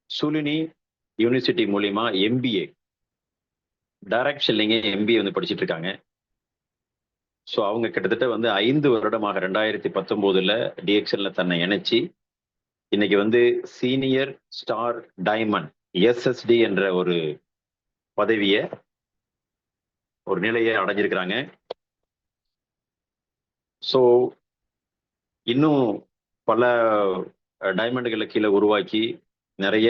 சுலினி university மூலியமா MBA direct செல்லிங்க MBA வந்து படிச்சுட்டு இருக்காங்க. ஸோ அவங்க கிட்டத்தட்ட வந்து 5 வருடமாக 2019 டிஎக்ஷன்ல தன்னை இணைச்சி இன்னைக்கு வந்து சீனியர் ஸ்டார் டைமண்ட் எஸ்எஸ்டி என்ற ஒரு பதவியை ஒரு நிலையை அடைஞ்சிருக்கிறாங்க. ஸோ இன்னும் பல டைமண்டுகளை கீழே உருவாக்கி நிறைய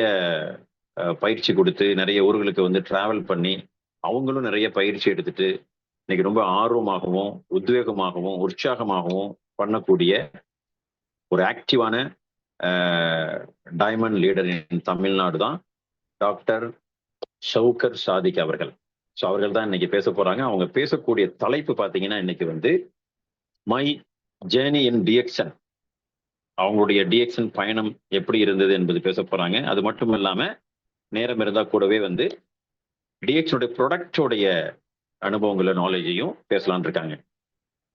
பயிற்சி கொடுத்து நிறைய ஊர்களுக்கு வந்து டிராவல் பண்ணி அவங்களும் நிறைய பயிற்சி எடுத்துட்டு இன்னைக்கு ரொம்ப ஆர்வமாகவும் உத்வேகமாகவும் உற்சாகமாகவும் பண்ணக்கூடிய ஒரு ஆக்டிவான டைமண்ட் லீடர் இன் தமிழ்நாடு தான் டாக்டர் ஷவுகர் சாதிக் அவர்கள். ஸோ அவர்கள் தான் இன்னைக்கு பேச போறாங்க. அவங்க பேசக்கூடிய தலைப்பு பார்த்தீங்கன்னா இன்னைக்கு வந்து மை ஜேர்னி இன் டிஎக்ஷன், அவங்களுடைய டிஎக்ஷன் பயணம் எப்படி இருந்தது என்பது பேச போறாங்க. அது மட்டும் இல்லாம நேரம் இருந்தா கூடவே வந்து டிஎக்ஷனுடைய ப்ராடக்டோடைய அனுபவங்கள நாலேஜையும் பேசலான் இருக்காங்க.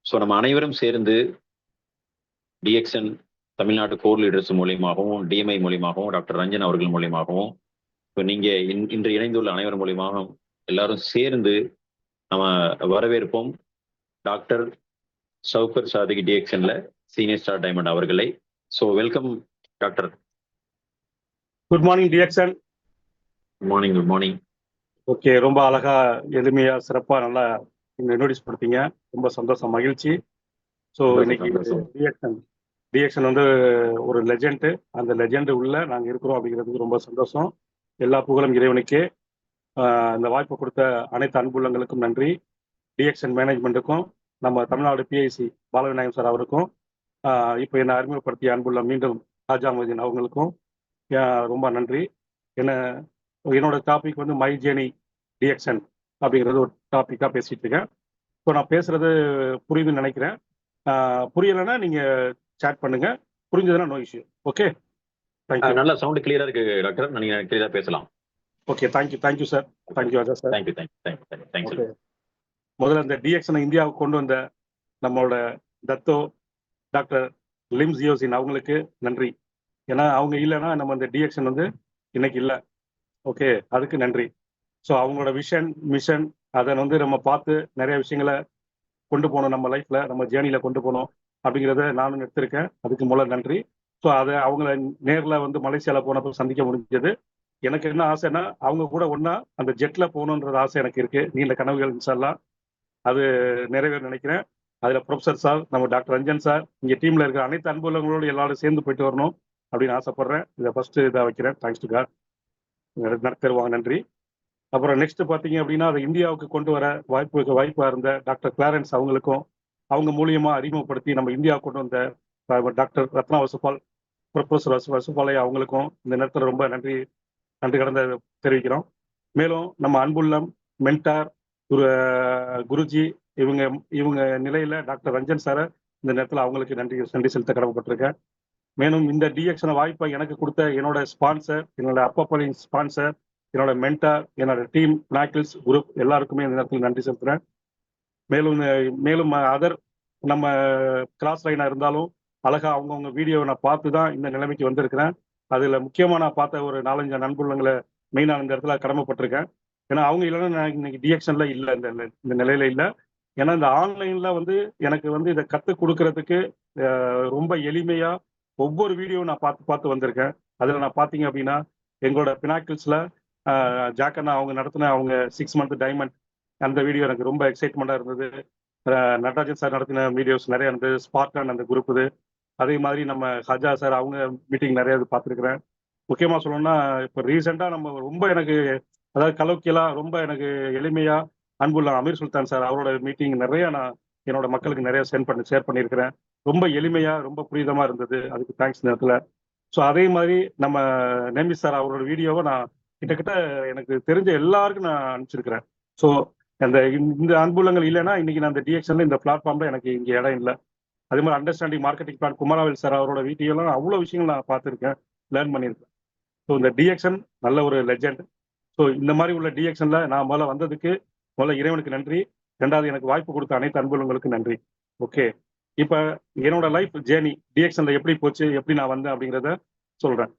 ஸோ நம்ம அனைவரும் சேர்ந்து டிஎக்ஷன் தமிழ்நாடு கோர் லீடர்ஸ் மூலியமாகவும் டிஎம்ஐ மூலியமாகவும் டாக்டர் ரஞ்சன் அவர்கள் மூலியமாகவும் இப்போ நீங்க இன்று இணைந்துள்ள அனைவர் மூலியமாகவும் எல்லாரும் சேர்ந்து நம்ம வரவேற்போம் டாக்டர் ஷவுகர் சாதிக் டிஎக்ஷன்ல சீனியர் ஸ்டார் டைமண்ட் அவர்களை. So welcome doctor. Good morning DXN. Good morning. Good morning. Okay, ரொம்ப அழகா எளிமையா சிறப்பா நல்லா நீங்க நோட்டீஸ் கொடுத்தீங்க. ரொம்ப சந்தோஷம், மகிழ்ச்சி. ஸோ இன்னைக்கு டிஎக்ஷன் வந்து ஒரு லெஜெண்ட், அந்த லெஜெண்ட் உள்ள நாங்கள் இருக்கிறோம் அப்படிங்கிறதுக்கு ரொம்ப சந்தோஷம். எல்லா புகழும் இறைவனுக்கே. இந்த வாய்ப்பை கொடுத்த அனைத்து அன்புள்ளங்களுக்கும் நன்றி. டிஎக்ஷன் மேனேஜ்மெண்ட்டுக்கும் நம்ம தமிழ்நாடு பிஐசி பாலவிநாயகம் சார் அவருக்கும் இப்போ என்னை அறிமுகப்படுத்திய அன்புள்ள மீண்டும் ராஜாமதீன் அவங்களுக்கும் ரொம்ப நன்றி. என்னோட டாபிக் வந்து மை ஜேர்னி டிஎக்ஷன் அப்படிங்கிறது ஒரு டாப்பிக்காக பேசிட்டு இருக்கேன். ஸோ நான் பேசுறது புரியுதுன்னு நினைக்கிறேன். புரியலைன்னா நீங்க சாட் பண்ணுங்க, புரிஞ்சதுன்னா நோ இஷ்யூ. Okay, thank you. நல்ல சவுண்ட் கிளியரா இருக்கு டாக்டர், நீங்க கிளியரா பேசலாம். Okay, thank you sir. Thank you Aja sir. Thank you. முதல்ல இந்த டிஎக்ஷனை இந்தியாவுக்கு கொண்டு வந்த நம்மளோட தத்தோ டாக்டர் லிம் ஜியோசின் அவங்களுக்கு நன்றி. ஏன்னா அவங்க இல்லைன்னா நம்ம இந்த டிஎக்ஷன் வந்து இன்னைக்கு இல்லை. ஓகே, அதுக்கு நன்றி. ஸோ அவங்களோட விஷன் மிஷன் அதை வந்து நம்ம பார்த்து நிறைய விஷயங்களை கொண்டு போகணும், நம்ம லைஃப்ல நம்ம ஜேர்னியில கொண்டு போகணும் அப்படிங்கிறத நானும் எடுத்திருக்கேன். அதுக்கு முதல்ல நன்றி. ஸோ அதை அவங்கள நேரில் வந்து மலேசியால போனப்போ சந்திக்க முடிஞ்சது. எனக்கு என்ன ஆசைன்னா அவங்க கூட ஒன்னா அந்த ஜெட்ல போகணுன்றது ஆசை எனக்கு இருக்கு. நீண்ட கனவுகள் இன்ஷால்லாம் அது நிறைவேற நினைக்கிறேன். அதுல ப்ரொஃபசர் சார், நம்ம டாக்டர் ரஞ்சன் சார், இங்க டீம்ல இருக்கிற அனைத்து அன்புள்ளங்களோடு எல்லாரும் சேர்ந்து போயிட்டு வரணும் அப்படின்னு ஆசைப்படுறேன். இதை ஃபர்ஸ்ட் இதாக வைக்கிறேன். Thanks to God. தருவாங்க, நன்றி. அப்புறம் நெக்ஸ்ட் பார்த்தீங்க அப்படின்னா அதை இந்தியாவுக்கு கொண்டு வர வாய்ப்பாக இருந்த டாக்டர் கிளாரன்ஸ் அவங்களுக்கும் அவங்க மூலியமா அறிமுகப்படுத்தி நம்ம இந்தியாவுக்கு கொண்டு வந்த டாக்டர் ரத்னா வசுபால், ப்ரொஃபசர் வசுபாலை அவங்களுக்கும் இந்த நேரத்தில் ரொம்ப நன்றி கடந்த தெரிவிக்கிறோம். மேலும் நம்ம அன்புள்ளம் மென்டார் குருஜி இவங்க நிலையில டாக்டர் ரஞ்சன் சாரை இந்த நேரத்தில் அவங்களுக்கு நன்றி செலுத்த கடமைப்பட்டிருக்கேன். மேலும் இந்த டிஎக்ஷன் வாய்ப்பை எனக்கு கொடுத்த என்னோட ஸ்பான்சர், என்னோட அப்பப்பளின் ஸ்பான்சர், என்னோட மென்டார், என்னோட டீம் நாக்கிள்ஸ் குரூப் எல்லாருக்குமே இந்த நேரத்தில் நன்றி செலுத்துறேன். மேலும் அதர் நம்ம கிராஸ் லைனா இருந்தாலும் அழகா அவங்கவுங்க வீடியோவை நான் பார்த்து தான் இந்த நிலைமைக்கு வந்திருக்கிறேன். அதுல முக்கியமா நான் பார்த்த ஒரு 4-5 நண்புள்ளங்களை மெயினாக இந்த இடத்துல கடமைப்பட்டிருக்கேன். ஏன்னா அவங்க இல்லைன்னா நான் இன்னைக்கு டிஎக்ஷன்ல இல்லை, இந்த நிலையில இல்லை. ஏன்னா இந்த ஆன்லைன்ல வந்து எனக்கு வந்து இதை கற்றுக் கொடுக்கறதுக்கு ரொம்ப எளிமையா ஒவ்வொரு வீடியோவும் நான் பார்த்து வந்திருக்கேன். அதுல நான் பார்த்தீங்க அப்படின்னா எங்களோட பினாக்கிள்ஸ்ல ஜாக்கண்ணா அவங்க நடத்தின அவங்க 6 மந்த் டைமண்ட் அந்த வீடியோ எனக்கு ரொம்ப எக்ஸைட்மெண்டா இருந்தது. நடராஜன் சார் நடத்தின வீடியோஸ் நிறைய இருந்தது. ஸ்பார்டன் அந்த குரூப் இது. அதே மாதிரி நம்ம ஹஜா சார் அவங்க மீட்டிங் நிறைய பார்த்துருக்குறேன். முக்கியமா சொல்லணும்னா இப்போ ரீசெண்டா நம்ம ரொம்ப எனக்கு அதாவது கலோக்கியலா ரொம்ப எனக்கு எளிமையா அன்புள்ள அமீர் சுல்தான் சார் அவரோட மீட்டிங் நிறைய நான் என்னோட மக்களுக்கு நிறைய ஷேர் பண்ணியிருக்கிறேன். ரொம்ப எளிமையா ரொம்ப புரிதமா இருந்தது. அதுக்கு தேங்க்ஸ் நேரத்தில். ஸோ அதே மாதிரி நம்ம நேமி சார் அவரோட வீடியோவை நான் கிட்டத்தட்ட எனக்கு தெரிஞ்ச எல்லாருக்கும் நான் அனுப்பிச்சிருக்கிறேன். ஸோ இந்த அன்புள்ளங்கள் இல்லைன்னா இன்னைக்கு நான் இந்த டிஎக்ஷன்ல இந்த பிளாட்ஃபார்ம்ல எனக்கு இங்க இடம் இல்லை. அதே மாதிரி understanding marketing plan Kumaravel sir அவரோட வீடியோலாம் அவ்வளோ விஷயங்கள் நான் பார்த்துருக்கேன், லேர்ன் பண்ணியிருக்கேன். ஸோ இந்த டிஎக்ஷன் நல்ல ஒரு லெஜெண்ட். ஸோ இந்த மாதிரி உள்ள டிஎக்ஷன்ல நான் முதல்ல வந்ததுக்கு முதல்ல இறைவனுக்கு நன்றி. ரெண்டாவது எனக்கு வாய்ப்பு கொடுத்த அனைத்து அன்புள்ளங்களுக்கு நன்றி. ஓகே, இப்போ என்னோட லைஃப் ஜேர்னி டிஎக்ஷன்ல எப்படி போச்சு, எப்படி நான் வந்தேன் அப்படிங்கிறத சொல்றேன்.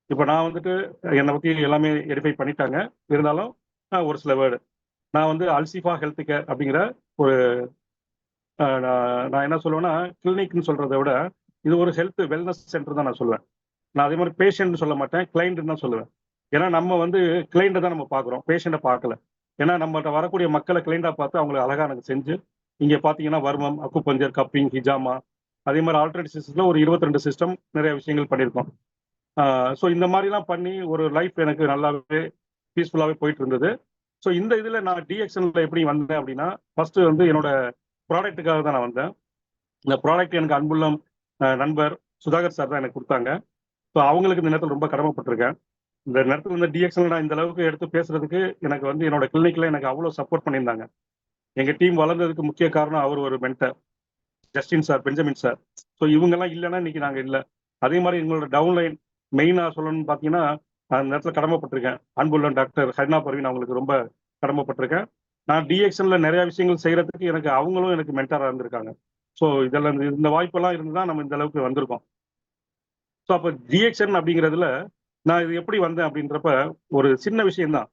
இப்போ நான் வந்துட்டு என்னை பற்றி எல்லாமே வெரிஃபை பண்ணிட்டாங்க. இருந்தாலும் ஒரு சில வேர்டு நான் வந்து அல்சிஃபா ஹெல்த் கேர் அப்படிங்கிற ஒரு நான் என்ன சொல்லுவேன்னா, கிளினிக்னு சொல்றதை விட இது ஒரு ஹெல்த் வெல்னஸ் சென்டர் தான் நான் சொல்லுவேன். நான் அதே மாதிரி பேஷண்ட் சொல்ல மாட்டேன், கிளைண்ட்னு தான் சொல்லுவேன். ஏன்னா நம்ம வந்து கிளைண்ட்டை தான் நம்ம பார்க்குறோம், பேஷண்ட்டை பார்க்கல. ஏன்னா நம்மகிட்ட வரக்கூடிய மக்களை கிளைண்டாக பார்த்து அவங்களை அழகாக எனக்கு செஞ்சு இங்கே பார்த்தீங்கன்னா வர்மம், அக்குபஞ்சர், கப்பிங், ஹிஜாமா, அதே மாதிரி ஆல்டர்னேட் சிஸ்டத்தில் ஒரு 22 சிஸ்டம் நிறைய விஷயங்கள் பண்ணியிருக்கோம். ஸோ இந்த மாதிரிலாம் பண்ணி ஒரு லைஃப் எனக்கு நல்லாவே பீஸ்ஃபுல்லாகவே போயிட்டு இருந்தது. ஸோ இந்த இதில் நான் டிஎக்ஷனில் எப்படி வந்தேன் அப்படின்னா, ஃபர்ஸ்ட் வந்து என்னோட ப்ராடக்ட்டுக்காக தான் நான் வந்தேன். இந்த ப்ராடக்ட் எனக்கு அன்புள்ள நண்பர் சுதாகர் சார் தான் எனக்கு கொடுத்தாங்க. ஸோ அவங்களுக்கு இந்த நேரத்தில் ரொம்ப கடமைப்பட்டிருக்கேன். இந்த நேரத்தில் இந்த டிஎக்ஷனில் நான் இந்த அளவுக்கு எடுத்து பேசுறதுக்கு எனக்கு வந்து என்னோட கிளினிக்கில் எனக்கு அவ்வளோ சப்போர்ட் பண்ணியிருந்தாங்க. எங்கள் டீம் வளர்ந்ததுக்கு முக்கிய காரணம் அவர் ஒரு mentor, Justin sir, Benjamin sir. So இவங்கெல்லாம் இல்லைன்னா இன்னைக்கு நாங்கள் இல்லை. அதே மாதிரி எங்களோட டவுன்லைன் மெயினாக சொல்லணும்னு பார்த்தீங்கன்னா, அந்த நேரத்தில் கடமைப்பட்டிருக்கேன். அன்புள்ள டாக்டர் ஹரினா பர்வீன் அவங்களுக்கு ரொம்ப கடமைப்பட்டிருக்கேன். நான் டிஎக்ஷனில் நிறைய விஷயங்கள் செய்யறதுக்கு எனக்கு அவங்களும் எனக்கு மென்டராக இருந்திருக்காங்க. ஸோ இதெல்லாம் இந்த வாய்ப்பெல்லாம் இருந்து தான் நம்ம இந்த அளவுக்கு வந்திருக்கோம். ஸோ அப்போ டிஎக்ஷன் அப்படிங்கிறதுல நான் இது எப்படி வந்தேன் அப்படின்றப்ப ஒரு சின்ன விஷயம்தான்.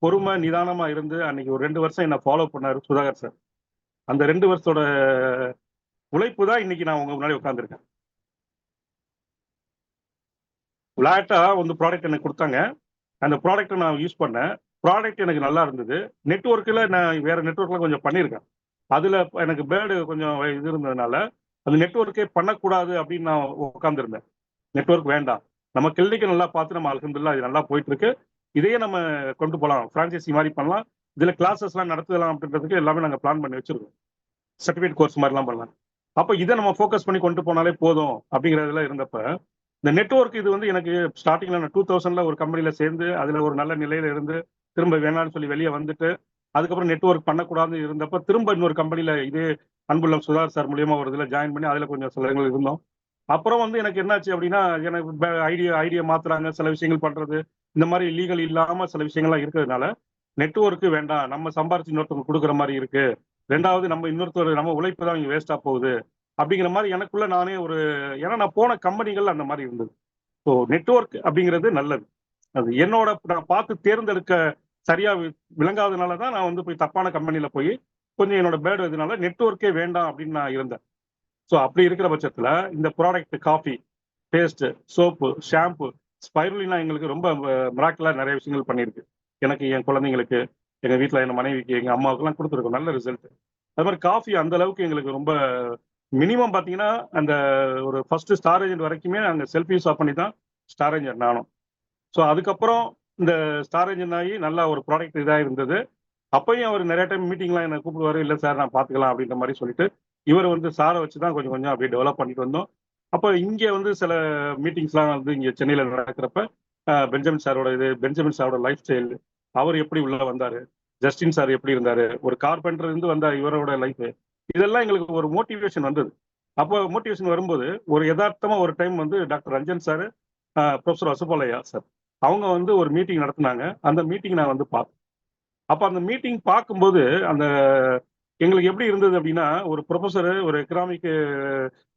பொறுமை நிதானமா இருந்து அன்னைக்கு ஒரு 2 வருஷம் என்ன ஃபாலோ பண்ணாரு சுதாகர் சார். அந்த 2 வருஷத்தோட உழைப்பு தான் இன்னைக்கு நான் உங்க முன்னாடி உட்காந்துருக்கேன். விளையாட்டா வந்து ப்ராடக்ட் எனக்கு கொடுத்தாங்க. அந்த ப்ராடக்ட்டை நான் யூஸ் பண்ணேன். ப்ராடக்ட் எனக்கு நல்லா இருந்தது. நெட்வொர்க்கில் நான் வேற நெட்வொர்க்கில் கொஞ்சம் பண்ணியிருக்கேன். அதில் எனக்கு பேர்டு கொஞ்சம் இது இருந்ததுனால அந்த நெட்வொர்க்கே பண்ணக்கூடாது அப்படின்னு நான் உட்காந்துருந்தேன். நெட்வொர்க் வேண்டாம், நம்ம கிளினிக்கை நல்லா பார்த்து நம்ம அல்ஹம்துலில்லாஹ் இது நல்லா போயிட்டு இருக்கு, இதையே நம்ம கொண்டு போகலாம், ஃப்ரான்ச்சைசி மாதிரி பண்ணலாம், இதில் கிளாஸஸ்லாம் நடத்தலாம் அப்படின்றதுக்கு எல்லாமே நாங்கள் பிளான் பண்ணி வச்சிருக்கோம். சர்டிஃபிகேட் கோர்ஸ் மாதிரிலாம் பண்ணலாம். அப்போ இதை நம்ம ஃபோக்கஸ் பண்ணி கொண்டு போனாலே போதும் அப்படிங்கிறதுல இருந்தப்ப இந்த நெட்வொர்க் இது வந்து எனக்கு ஸ்டார்டிங்ல நான் 2000 ஒரு கம்பெனில சேர்ந்து அதுல ஒரு நல்ல நிலையில இருந்து திரும்ப வேணாம்னு சொல்லி வெளியே வந்துட்டு அதுக்கப்புறம் நெட்வொர்க் பண்ணக்கூடாதுன்னு இருந்தப்ப திரும்ப இன்னொரு கம்பெனில இதே அன்புள்ள சுதாகர் சார் மூலியமா ஒரு இதில் ஜாயின் பண்ணி அதுல கொஞ்சம் சில இடங்கள் இருந்தோம். அப்புறம் வந்து எனக்கு என்னாச்சு அப்படின்னா எனக்கு ஐடியா மாத்துறாங்க, சில விஷயங்கள் பண்றது இந்த மாதிரி லீகல் இல்லாம சில விஷயங்கள்லாம் இருக்கிறதுனால நெட்வொர்க்கு வேண்டாம், நம்ம சம்பாரிச்சு இன்னொருத்தவங்க கொடுக்குற மாதிரி இருக்கு, ரெண்டாவது நம்ம இன்னொருத்தர் நம்ம உழைப்பு தான் இங்க வேஸ்டா போகுது அப்படிங்கிற மாதிரி எனக்குள்ள நானே ஒரு, ஏன்னா நான் போன கம்பெனிகள் அந்த மாதிரி இருந்தது. ஸோ நெட்வொர்க் அப்படிங்கிறது நல்லது. அது என்னோட நான் பார்த்து தேர்ந்தெடுக்க சரியா விளங்காதனால தான் நான் வந்து போய் தப்பான கம்பெனில போய் கொஞ்சம் என்னோட பேர்டு இதனால நெட்வொர்க்கே வேண்டாம் அப்படின்னு நான் இருந்தேன். ஸோ அப்படி இருக்கிற பட்சத்துல இந்த product coffee, paste, soap, shampoo, spirulina எங்களுக்கு ரொம்ப மிராக்கிளா நிறைய விஷயங்கள் பண்ணியிருக்கு. எனக்கு, என் குழந்தைங்களுக்கு, எங்க வீட்டில் என் மனைவிக்கு, எங்க அம்மாவுக்குலாம் கொடுத்துருக்கோம் நல்ல ரிசல்ட். அது மாதிரி காஃபி அந்த அளவுக்கு எங்களுக்கு ரொம்ப மினிமம் பார்த்தீங்கன்னா அந்த ஒரு ஃபர்ஸ்ட் ஸ்டார் ஏஜென்ட் வரைக்குமே நாங்கள் செல்ஃப் யூஸ் ஆஃப் பண்ணி தான் ஸ்டார் ஏஜென்ட் நானும். ஸோ அதுக்கப்புறம் இந்த ஸ்டார் ஏஜென்ட் ஆகி நல்லா ஒரு ப்ராடக்ட் இதாக இருந்தது. அப்பயும் அவர் நிறைய டைம் மீட்டிங்லாம் என்னை கூப்பிடுவாரு, இல்லை சார் நான் பார்த்துக்கலாம் அப்படின்ற மாதிரி சொல்லிட்டு இவர் வந்து சாரை வச்சு தான் கொஞ்சம் கொஞ்சம் அப்படியே டெவலப் பண்ணிட்டு வந்தோம். அப்போ இங்கே வந்து சில மீட்டிங்ஸ்லாம் வந்து இங்கே சென்னையில் நடக்கிறப்ப பெஞ்சமின் சாரோட பெஞ்சமின் சாரோட லைஃப் ஸ்டைல், அவர் எப்படி உள்ள வந்தாரு, ஜஸ்டின் சார் எப்படி இருந்தாரு, ஒரு கார்பெண்டர் இருந்து வந்த இவரோட லைஃப், இதெல்லாம் எங்களுக்கு ஒரு மோட்டிவேஷன் வந்தது. அப்போ மோட்டிவேஷன் வரும்போது ஒரு யதார்த்தமா ஒரு டைம் வந்து doctor Ranjan sir, professor Vasupalaiya sir அவங்க வந்து ஒரு மீட்டிங் நடத்தினாங்க. அந்த மீட்டிங் நான் வந்து பார்த்தேன். அப்போ அந்த மீட்டிங் பார்க்கும்போது அந்த எங்களுக்கு எப்படி இருந்தது அப்படின்னா, ஒரு ப்ரொஃபஸர், ஒரு எக்கனாமிக்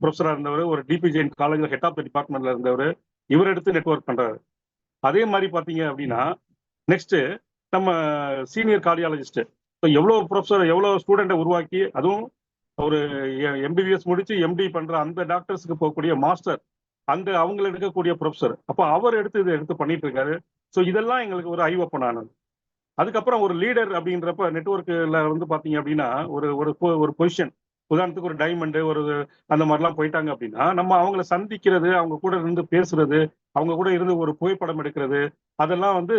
ப்ரொஃபஸராக இருந்தவர், ஒரு டிபி ஜெயின் காலேஜில் ஹெட் ஆஃப் த டிபார்ட்மெண்ட்ல இருந்தவர், இவர் எடுத்து நெட்வொர்க் பண்றாரு. அதே மாதிரி பார்த்தீங்க அப்படின்னா நெக்ஸ்ட் நம்ம சீனியர் கார்டியாலஜிஸ்ட், இப்போ எவ்வளோ ப்ரொஃபஸர் எவ்வளோ ஸ்டூடெண்ட்டை உருவாக்கி அதுவும் ஒரு எம்பிபிஎஸ் முடிச்சு எம்டி பண்ற அந்த டாக்டர்ஸ்க்கு போகக்கூடிய மாஸ்டர், அந்த அவங்க எடுக்கக்கூடிய ப்ரொஃபஸர், அப்போ அவர் இதை எடுத்து பண்ணிட்டு இருக்காரு. ஸோ இதெல்லாம் எங்களுக்கு ஒரு ஐ ஓப்பன் ஆனது. அதுக்கப்புறம் ஒரு லீடர் அப்படின்றப்ப நெட்வொர்க்கில் வந்து பார்த்தீங்க அப்படின்னா ஒரு ஒரு ஒரு பொசிஷன், உதாரணத்துக்கு ஒரு டைமண்டு ஒரு அந்த மாதிரிலாம் போயிட்டாங்க அப்படின்னா நம்ம அவங்கள சந்திக்கிறது, அவங்க கூட இருந்து பேசுறது, அவங்க கூட இருந்து ஒரு புகைப்படம் எடுக்கிறது, அதெல்லாம் வந்து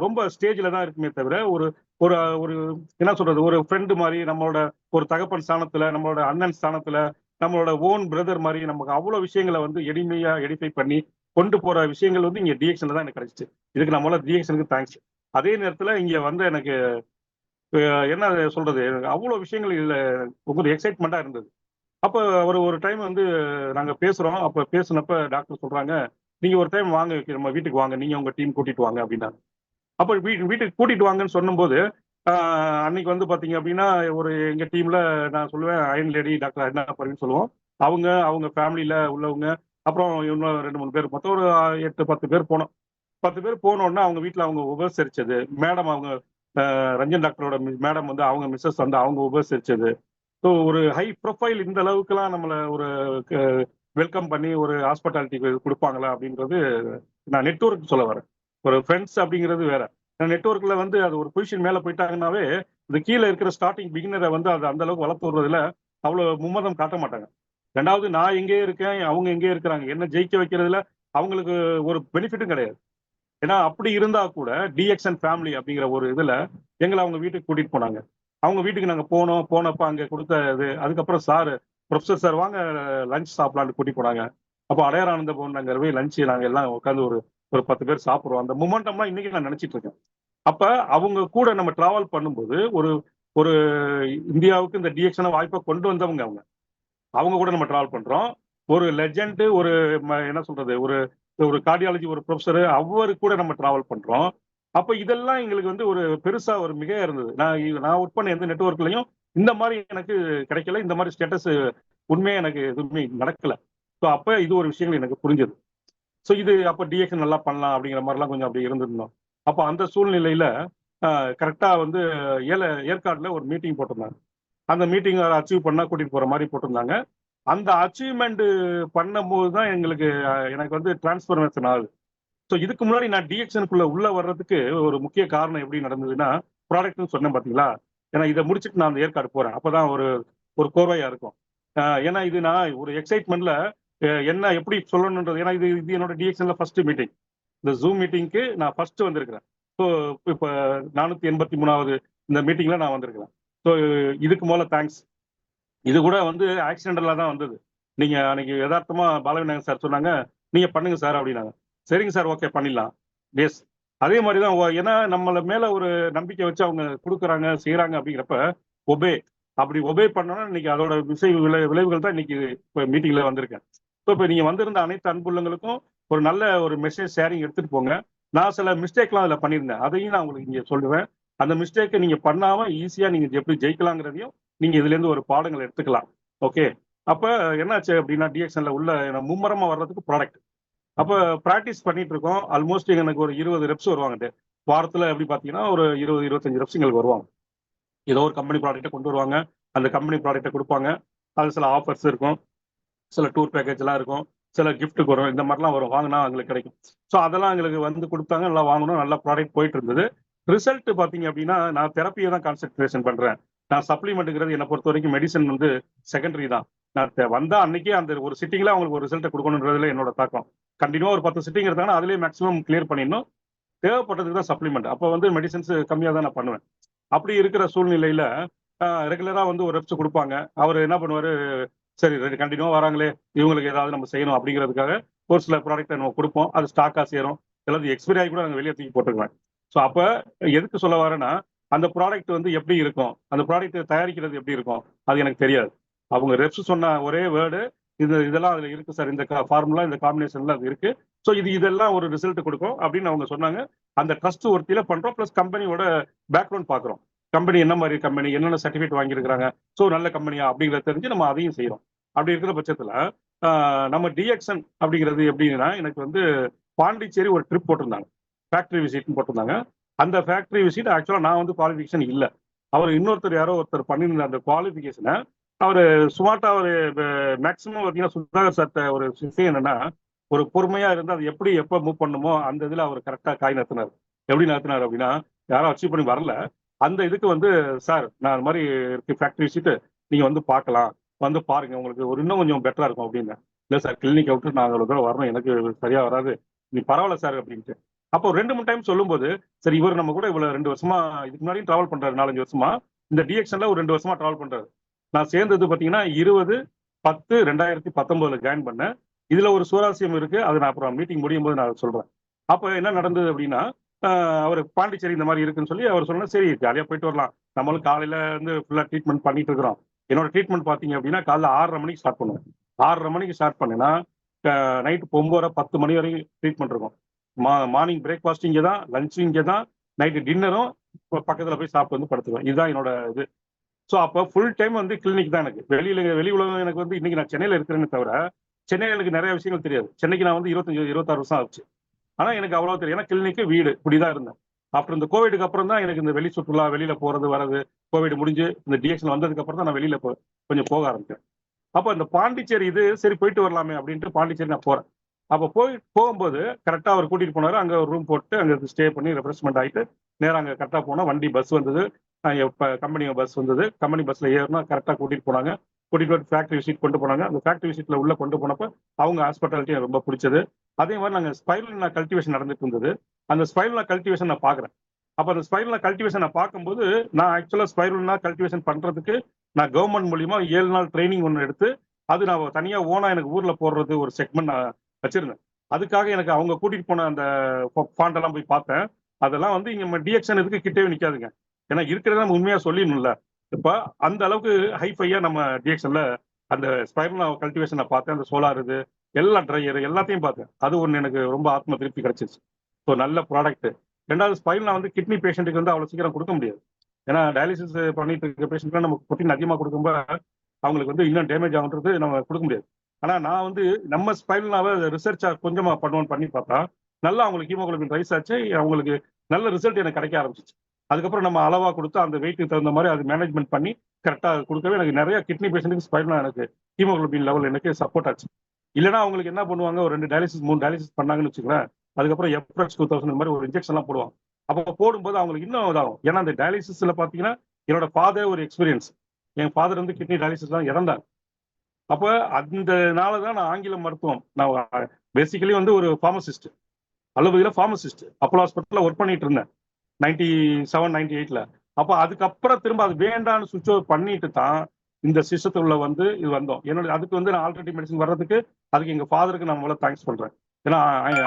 ரொம்ப ஸ்டேஜில் தான் இருக்குமே தவிர ஒரு ஒரு ஒரு என்ன சொல்றது, ஒரு ஃப்ரெண்டு மாதிரி நம்மளோட ஒரு தகப்பன் ஸ்தானத்தில், நம்மளோட அண்ணன் ஸ்தானத்தில், நம்மளோட ஓன் பிரதர் மாதிரி நமக்கு அவ்வளோ விஷயங்களை வந்து எளிமையாக எடிஃபை பண்ணி கொண்டு போகிற விஷயங்கள் வந்து இங்கே டிஎக்ஷனில் தான் எனக்கு கிடைச்சிச்சு. இதுக்கு நம்மள டிஎக்ஷனுக்கு தேங்க்ஸ். அதே நேரத்தில் இங்கே வந்து எனக்கு என்ன சொல்றது, அவ்வளோ விஷயங்கள் இதில் ரொம்ப எக்ஸைட்மெண்ட்டாக இருந்தது. அப்போ ஒரு டைம் வந்து நாங்கள் பேசுகிறோம். அப்போ பேசுனப்ப டாக்டர் சொல்கிறாங்க, நீங்கள் ஒரு டைம் வாங்க, நம்ம வீட்டுக்கு வாங்க, நீங்கள் உங்கள் டீம் கூட்டிகிட்டு வாங்க அப்படின்னாங்க. அப்போ வீட்டுக்கு கூட்டிகிட்டு வாங்கன்னு சொன்னும்போது அன்னைக்கு வந்து பார்த்தீங்க அப்படின்னா ஒரு எங்கள் டீமில் நான் சொல்லுவேன் அயன் லேடி டாக்டர் அண்ணா பரின்னு சொல்லுவோம். அவங்க ஃபேமிலியில் உள்ளவங்க, அப்புறம் இன்னும் 2 3 பேர், மொத்தம் ஒரு 8 10 பேர் போனோம். 10 பேர் போனோடனே அவங்க வீட்டில் அவங்க உபசரிச்சது, மேடம் அவங்க ரஞ்சன் டாக்டரோட மேடம் வந்து அவங்க மிஸ்ஸஸ் வந்து அவங்க உபசரிச்சது. ஸோ ஒரு ஹை ப்ரொஃபைல் இந்த அளவுக்குலாம் நம்மளை ஒரு வெல்கம் பண்ணி ஒரு ஹாஸ்பிட்டாலிட்டி கொடுப்பாங்களா அப்படின்றது நான் நெட்வொர்க் சொல்ல வரேன். ஒரு ஃப்ரெண்ட்ஸ் அப்படிங்கிறது வேற. நெட்வொர்க்கில் வந்து அது ஒரு பொசிஷன் மேலே போயிட்டாங்கன்னாவே இந்த கீழே இருக்கிற ஸ்டார்டிங் பிகினரை வந்து அது அந்த அளவுக்கு வளர்த்து விடுறதுல அவ்வளோ மும்மதம் காட்ட மாட்டாங்க. ரெண்டாவது நான் எங்கே இருக்கேன், அவங்க எங்கே இருக்கிறாங்க, என்ன ஜெயிக்க வைக்கிறதுல அவங்களுக்கு ஒரு பெனிஃபிட்டும் கிடையாது. ஏன்னா அப்படி இருந்தா கூட டிஎக்ஸ்என் ஃபேமிலி அப்படிங்கிற ஒரு இதுல எங்களை அவங்க வீட்டுக்கு கூட்டிட்டு போனாங்க. அவங்க வீட்டுக்கு நாங்க போனப்ப அங்க கொடுத்த இது, அதுக்கப்புறம் சார் ப்ரொஃபசர் சார் வாங்க லஞ்ச் சாப்பிடலான்னு கூட்டிட்டு போனாங்க. அப்போ அடையாரானந்த பவன் நாங்க போய் லஞ்ச் நாங்க எல்லாம் உட்காந்து ஒரு ஒரு 10 பேர் சாப்பிடுறோம். அந்த மொமெண்டம்லாம் இன்னைக்கு நான் நினைச்சிட்டு இருக்கேன். அப்ப அவங்க கூட நம்ம டிராவல் பண்ணும்போது ஒரு ஒரு இந்தியாவுக்கு இந்த டிஎக்ஸ்என் வாய்ப்பை கொண்டு வந்தவங்க அவங்க. அவங்க கூட நம்ம டிராவல் பண்றோம். ஒரு லெஜண்ட், ஒரு என்ன சொல்றது, ஒரு ஒரு கார்டியாலஜி ஒரு ப்ரொஃபஸர், அவரு கூட நம்ம டிராவல் பண்றோம். அப்ப இதெல்லாம் எங்களுக்கு வந்து ஒரு பெருசா ஒரு மிகையா இருந்தது. நான் ஒர்க் பண்ண எந்த நெட்வொர்க்லையும் இந்த மாதிரி எனக்கு கிடைக்கல, இந்த மாதிரி ஸ்டேட்டஸ் உண்மையா எனக்கு எதுவுமே நடக்கல. ஸோ அப்ப இது ஒரு விஷயங்கள் எனக்கு புரிஞ்சது. ஸோ இது அப்ப டிஎக்ஸ் நல்லா பண்ணலாம் அப்படிங்கிற மாதிரிலாம் கொஞ்சம் அப்படி இருந்திருந்தோம். அப்போ அந்த சூழ்நிலையில கரெக்டா வந்து ஏற்காடுல ஒரு மீட்டிங் போட்டிருந்தாங்க. அந்த மீட்டிங் அச்சீவ் பண்ணா கூட்டிட்டு போற மாதிரி போட்டிருந்தாங்க. அந்த அச்சீவ்மெண்ட் பண்ணும்போது தான் எனக்கு வந்து டிரான்ஸ்பர்மேஷன் ஆகுது. ஸோ இதுக்கு முன்னாடி நான் டிஎக்ஷனுக்குள்ள உள்ள வர்றதுக்கு ஒரு முக்கிய காரணம் எப்படி நடந்ததுன்னா, ப்ராடக்ட்னு சொன்னேன் பார்த்தீங்களா. ஏன்னா இதை முடிச்சுட்டு நான் அந்த ஏற்காடு போறேன். அப்பதான் ஒரு ஒரு கோர்வையா இருக்கும். ஏன்னா இது நான் ஒரு எக்ஸைட்மெண்ட்ல என்ன எப்படி சொல்லணுன்றது. ஏன்னா இது இது என்னோட டிஎக்ஷன்ல ஃபர்ஸ்ட் மீட்டிங். இந்த ஜூம் மீட்டிங்க்கு நான் ஃபர்ஸ்ட் வந்திருக்கிறேன். ஸோ இப்போ 483வது இந்த மீட்டிங்ல நான் வந்திருக்கிறேன். ஸோ இதுக்கு முதல்ல தேங்க்ஸ். இது கூட வந்து ஆக்சிடென்டலா தான் வந்தது. நீங்க அன்னைக்கு யதார்த்தமா பாலவிநாயகன் சார் சொன்னாங்க, நீங்க பண்ணுங்க சார் அப்படின்னாங்க. சரிங்க சார், ஓகே பண்ணிடலாம். எஸ், அதே மாதிரி தான். ஏன்னா நம்மள மேல ஒரு நம்பிக்கை வச்சு அவங்க கொடுக்குறாங்க செய்யறாங்க அப்படிங்கிறப்ப ஒபே அப்படி ஒபே பண்ணோம்னா இன்னைக்கு அதோட விளைவுகள் தான் இன்னைக்கு இப்போ மீட்டிங்ல வந்திருக்கேன். ஸோ இப்போ நீங்க வந்திருந்த அனைத்து அன்புள்ளங்களுக்கும் ஒரு நல்ல ஒரு மெசேஜ் ஷேரிங் எடுத்துட்டு போங்க. நான் சில மிஸ்டேக்லாம் அதில் பண்ணியிருந்தேன், அதையும் நான் உங்களுக்கு இங்கே சொல்லுவேன். அந்த மிஸ்டேக்கை நீங்க பண்ணாம ஈஸியா நீங்க எப்படி ஜெயிக்கலாங்கிறதையும் நீங்க இதுல இருந்து ஒரு பாடங்கள் எடுத்துக்கலாம். ஓகே, அப்ப என்னாச்சு அப்படின்னா டிஎக்ஷன்ல உள்ள மும்மரமா வர்றதுக்கு ப்ராடக்ட். அப்ப பிராக்டிஸ் பண்ணிட்டு இருக்கோம். ஆல்மோஸ்ட் எனக்கு ஒரு 20 ரெப்ஸ் வருவாங்க வாரத்துல. எப்படி பாத்தீங்கன்னா ஒரு 20-25 ரெப்ஸ் எங்களுக்கு வருவாங்க. ஏதோ ஒரு கம்பெனி ப்ராடக்ட்டை கொண்டு வருவாங்க, அந்த கம்பெனி ப்ராடக்ட்டை கொடுப்பாங்க. அது சில ஆஃபர்ஸ் இருக்கும், சில டூர் பேக்கேஜ் எல்லாம் இருக்கும், சில கிஃப்ட்டுக்கு வரும், இந்த மாதிரிலாம் வரும், வாங்கினா எங்களுக்கு கிடைக்கும். ஸோ அதெல்லாம் எங்களுக்கு வந்து கொடுத்தாங்க, நல்லா வாங்கணும், நல்ல ப்ராடக்ட் போயிட்டு இருந்தது. ரிசல்ட் பார்த்தீங்க அப்படின்னா நான் தெரப்பியை தான் கான்சென்ட்ரேஷன் பண்றேன். நான் சப்ளிமெண்ட்டுங்கிறது என்னை பொறுத்த வரைக்கும் மெடிசன் வந்து செகண்டரி தான். நான் வந்தா அன்னைக்கே அந்த ஒரு சிட்டிங்ல அவங்களுக்கு ஒரு ரிசல்ட்டை கொடுக்கணுன்றதுல என்னோட தாக்கம். கண்டினியூ ஒரு 10 சிட்டிங் இருந்தாங்கன்னா அதுலேயே மேக்ஸிமம் கிளியர் பண்ணிடணும். தேவைப்பட்டதுக்கு தான் சப்ளிமெண்ட். அப்போ வந்து மெடிசன்ஸ் கம்மியாக தான் நான் பண்ணுவேன். அப்படி இருக்கிற சூழ்நிலையில ரெகுலரா வந்து ஒரு ரெப்ஸ் கொடுப்பாங்க. அவர் என்ன பண்ணுவாரு, சரி கண்டினியூவா வராங்களே இவங்களுக்கு ஏதாவது நம்ம செய்யணும் அப்படிங்கிறதுக்காக ஒரு சில ப்ராடக்ட்டை நம்ம கொடுப்போம். அது ஸ்டாக்கா சேரும், எல்லாத்தையும் எக்ஸ்பைரி ஆகி கூட நாங்கள் வெளியே தூக்கி போட்டுக்குவேன். ஸோ அப்ப எதுக்கு சொல்ல வரேன்னா, அந்த ப்ராடக்ட் வந்து எப்படி இருக்கும், அந்த ப்ராடக்ட் தயாரிக்கிறது எப்படி இருக்கும் அது எனக்கு தெரியாது. அவங்க ரெப்ஸ் சொன்ன ஒரே வேர்டு, இதெல்லாம் அதுல இருக்கு சார், இந்த ஃபார்முலா இந்த காம்பினேஷன்ல அது இருக்கு, ஸோ இதெல்லாம் ஒரு ரிசல்ட் கொடுக்கும் அப்படின்னு அவங்க சொன்னாங்க. அந்த ட்ரஸ்ட் ஒர்த்தியில பண்றோம். பிளஸ் கம்பெனியோட பேக்ரவுண்ட் பாக்குறோம். கம்பெனி என்ன மாதிரி கம்பெனி, என்னென்ன சர்டிஃபிகேட் வாங்கியிருக்காங்க, ஸோ நல்ல கம்பெனியா அப்படிங்கிறத தெரிஞ்சு நம்ம அதையும் செய்யறோம். அப்படி இருக்கிற பட்சத்துல நம்ம டிஎக்ஷன் அப்படிங்கிறது எப்படின்னா, எனக்கு வந்து பாண்டிச்சேரி ஒரு ட்ரிப் போட்டிருந்தாங்க, ஃபேக்டரி விசிட்னு போட்டிருந்தாங்க. அந்த ஃபேக்டரி விசிட் ஆக்சுவலா நான் வந்து குவாலிஃபிகேஷன் இல்லை. அவர் இன்னொருத்தர் யாரோ ஒருத்தர் பண்ணியிருந்த அந்த குவாலிஃபிகேஷனை அவர் சுமார்ட்டா ஒரு மேக்சிமம் பார்த்தீங்கன்னா சுதாகர் சார்ட்ட ஒரு விஷயம் என்னன்னா, ஒரு பொறுமையா இருந்து அது எப்படி எப்போ மூவ் பண்ணுமோ அந்த இதுல அவர் கரெக்டா காய் நடத்தினார். எப்படி நடத்தினார் அப்படின்னா, யாரும் அச்சீவ் பண்ணி வரல, அந்த இதுக்கு வந்து சார் நான் அது மாதிரி இருக்கு ஃபேக்டரி விசிட், நீங்க வந்து பார்க்கலாம், வந்து பாருங்க, உங்களுக்கு ஒரு இன்னும் கொஞ்சம் பெட்டரா இருக்கும் அப்படின்னு. இல்லை சார், கிளினிக் விட்டு நான் அவ்வளோ தூரம் வரணும், எனக்கு சரியா வராது, நீ பரவாயில்ல சார் அப்படின்ட்டு. அப்போ 2-3 டைம் சொல்லும்போது சரி இவர் நம்ம கூட இவ்வளவு 2 வருஷமா இதுக்கு முன்னாடியும் டிராவல் பண்றாரு, 4-5 வருஷமா இந்த டிஎக்ஷன்ல ஒரு 2 வருஷமா டிராவல் பண்றாரு. நான் சேர்ந்தது பாத்தீங்கன்னா 20-10-2019 ஜாயின் பண்ணேன். இதுல ஒரு சுவாரஸ்யம் இருக்கு, அது நான் அப்புறம் மீட்டிங் முடியும் போது நான் சொல்றேன். அப்ப என்ன நடந்தது அப்படின்னா, அவர் பாண்டிச்சேரி இந்த மாதிரி இருக்குன்னு சொல்லி அவர் சொன்னா சரி ஜாலியா போயிட்டு வரலாம், நம்மளும் காலையில இருந்து ஃபுல்லா ட்ரீட்மெண்ட் பண்ணிட்டு இருக்கிறோம். என்னோட ட்ரீட்மெண்ட் பாத்தீங்க அப்படின்னா காலைல 6:30 மணிக்கு ஸ்டார்ட் பண்ணுவேன். 6:30 மணிக்கு ஸ்டார்ட் பண்ணேன்னா நைட்டு 9-10 மணி வரைக்கும் ட்ரீட்மெண்ட் இருக்கும். மார்னிங் பிரேக்ஃபாஸ்ட் இங்கே தான், லஞ்ச் இங்கே தான், நைட்டு டின்னரும் பக்கத்துல போய் சாப்பிட்டு வந்து படுத்துவேன். இதுதான் என்னோட இது. ஸோ அப்போ ஃபுல் டைம் வந்து கிளினிக் தான் எனக்கு. வெளி உலகம் எனக்கு வந்து இன்னைக்கு நான் சென்னையில இருக்கிறேன்னு தவிர சென்னையில் எனக்கு நிறைய விஷயங்கள் தெரியாது. சென்னைக்கு நான் வந்து 25-26 வருஷம் ஆச்சு. ஆனா எனக்கு அவ்வளவு தெரியும், ஏன்னா கிளினிக்கு வீடு இப்படிதான் இருந்தேன். அப்புறம் இந்த கோவிடுக்கு அப்புறம் தான் எனக்கு இந்த வெளி சுற்றுலா, வெளியில போறது வர்றது, கோவிட் முடிஞ்சு இந்த டிஎக்ஷன் வந்ததுக்கு அப்புறம் தான் நான் வெளியில கொஞ்சம் போக ஆரம்பிச்சேன். அப்ப இந்த பாண்டிச்சேரி இது சரி போயிட்டு வரலாமே அப்படின்ட்டு பாண்டிச்சேரி நான் போறேன். அப்ப போகும்போது கரெக்டா அவர் கூட்டிட்டு போனாரு. அங்க ஒரு ரூம் போட்டு அங்க ஸ்டே பண்ணி ரெஃப்ரெஷ்மெண்ட் ஆயிட்டு நேரா அங்க கரெக்டா போனா வண்டி பஸ் வந்தது. கம்பெனி பஸ் வந்தது. கம்பெனி பஸ்ல ஏறினா கரெக்டா கூட்டிட்டு போனாங்க. கூட்டிட்டு வந்து ஃபேக்டரி விசிட் கொண்டு போனாங்க. அந்த ஃபேக்டரி விசிட்ல உள்ள கொண்டு போனப்ப அவங்க ஹாஸ்பிட்டாலிட்டி எனக்கு ரொம்ப பிடிச்சது. அதே மாதிரி நாங்க ஸ்பைரல் கல்டிவேஷன் நடந்துட்டு இருந்தது. அந்த ஸ்பைரல் கல்டிவேஷன் நான் பாக்குறேன். அப்ப அந்த ஸ்பைரல் கல்டிவேஷன் நான் பார்க்கும்போது நான் ஆக்சுவலா ஸ்பைரல் கல்டிவேஷன் பண்றதுக்கு நான் கவர்மெண்ட் மூலியமா 7 நாள் ட்ரைனிங் ஒன்று எடுத்து அது நான் தனியா ஓனா எனக்கு ஊர்ல போடுறது ஒரு செக்மெண்ட் நான் வச்சிருந்தேன். அதுக்காக எனக்கு அவங்க கூட்டிட்டு போன அந்த ஃபாண்ட் எல்லாம் போய் பார்த்தேன். அதெல்லாம் வந்து இங்க டிஎக்ஷன் இதுக்கு கிட்டவே நிக்காதுங்க. ஏன்னா இருக்கிறத நம்ம உண்மையா சொல்லிடணும்ல. இப்ப அந்த அளவுக்கு ஹைஃபையா நம்ம டிஎக்ஷன்ல அந்த ஸ்பைரல் கல்டிவேஷனை பார்த்தேன். அந்த சோலார் இது எல்லா ட்ரையர் எல்லாத்தையும் பார்த்தேன். அது ஒன்று எனக்கு ரொம்ப ஆத்ம திருப்தி கிடைச்சிருச்சு. ஸோ நல்ல ப்ராடக்ட். ரெண்டாவது ஸ்பைரல் வந்து கிட்னி பேஷண்ட்டுக்கு வந்து அவ்வளவு சீக்கிரம் கொடுக்க முடியாது. ஏன்னா டயாலிசிஸ் பண்ணிட்டு இருக்க பேஷண்ட்லாம் நமக்கு புரோட்டீன் அதிகமாக கொடுக்கும்போது அவங்களுக்கு வந்து இன்னும் டேமேஜ் ஆகுன்றது நம்ம கொடுக்க முடியாது. ஆனா நான் வந்து நம்ம ஸ்பைரல்னாவை ரிசர்ச்சா கொஞ்சமா பண்ணுவோம் பண்ணி பார்த்தா நல்லா அவங்களுக்கு ஹீமோகுளோபின் ரைஸ் ஆச்சு. அவங்களுக்கு நல்ல ரிசல்ட் எனக்கு கிடைக்க ஆரம்பிச்சிச்சு. அதுக்கப்புறம் நம்ம அளவா கொடுத்து அந்த வெயிட்டுக்கு தகுந்த மாதிரி அது மேனேஜ்மெண்ட் பண்ணி கரெக்டா கொடுக்கவே எனக்கு நிறைய கிட்னி பேஷண்ட்டுக்கு ஸ்பைரல் எனக்கு ஹீமோகுளோபின் லெவல் எனக்கு சப்போர்ட் ஆச்சு. இல்லைன்னா அவங்களுக்கு என்ன பண்ணுவாங்க, ஒரு 2 டயாலிசிஸ் 3 டயாலிசிஸ் பண்ணாங்கன்னு வச்சுக்கோங்களேன். அதுக்கப்புறம் எப்ரக்ஸ் 2000 மாதிரி ஒரு இன்ஜெக்ஷன் எல்லாம் போடுவாங்க. அப்போ போடும்போது அவங்களுக்கு இன்னும் இதாகும். ஏன்னா அந்த டயாலிசிஸ்ல பாத்தீங்கன்னா என்னோட ஃபாதர் ஒரு எக்ஸ்பீரியன்ஸ். என் ஃபாதர் வந்து கிட்னி டயாலிசிஸ் தான் இறந்தாங்க. அப்ப அதனாலதான் நான் ஆங்கில மருத்துவம், நான் பேசிக்கலி வந்து ஒரு ஃபார்மசிஸ்ட், அலோபதியில ஃபார்மசிஸ்ட், அப்போலோ ஹாஸ்பிட்டல்ல ஒர்க் பண்ணிட்டு இருந்தேன் 97 98ல. அப்ப அதுக்கப்புறம் திரும்ப அது வேண்டான்னு சுவிட்ச் ஓவர் பண்ணிட்டு தான் இந்த சிஸ்டத்துக்குள்ள வந்து இது வந்தோம். என்னோட அதுக்கு வந்து நான் ஆல்ரெடி மெடிசன் வர்றதுக்கு அதுக்கு எங்க ஃபாதருக்கு நான் முதல்ல தேங்க்ஸ் பண்றேன். ஏன்னா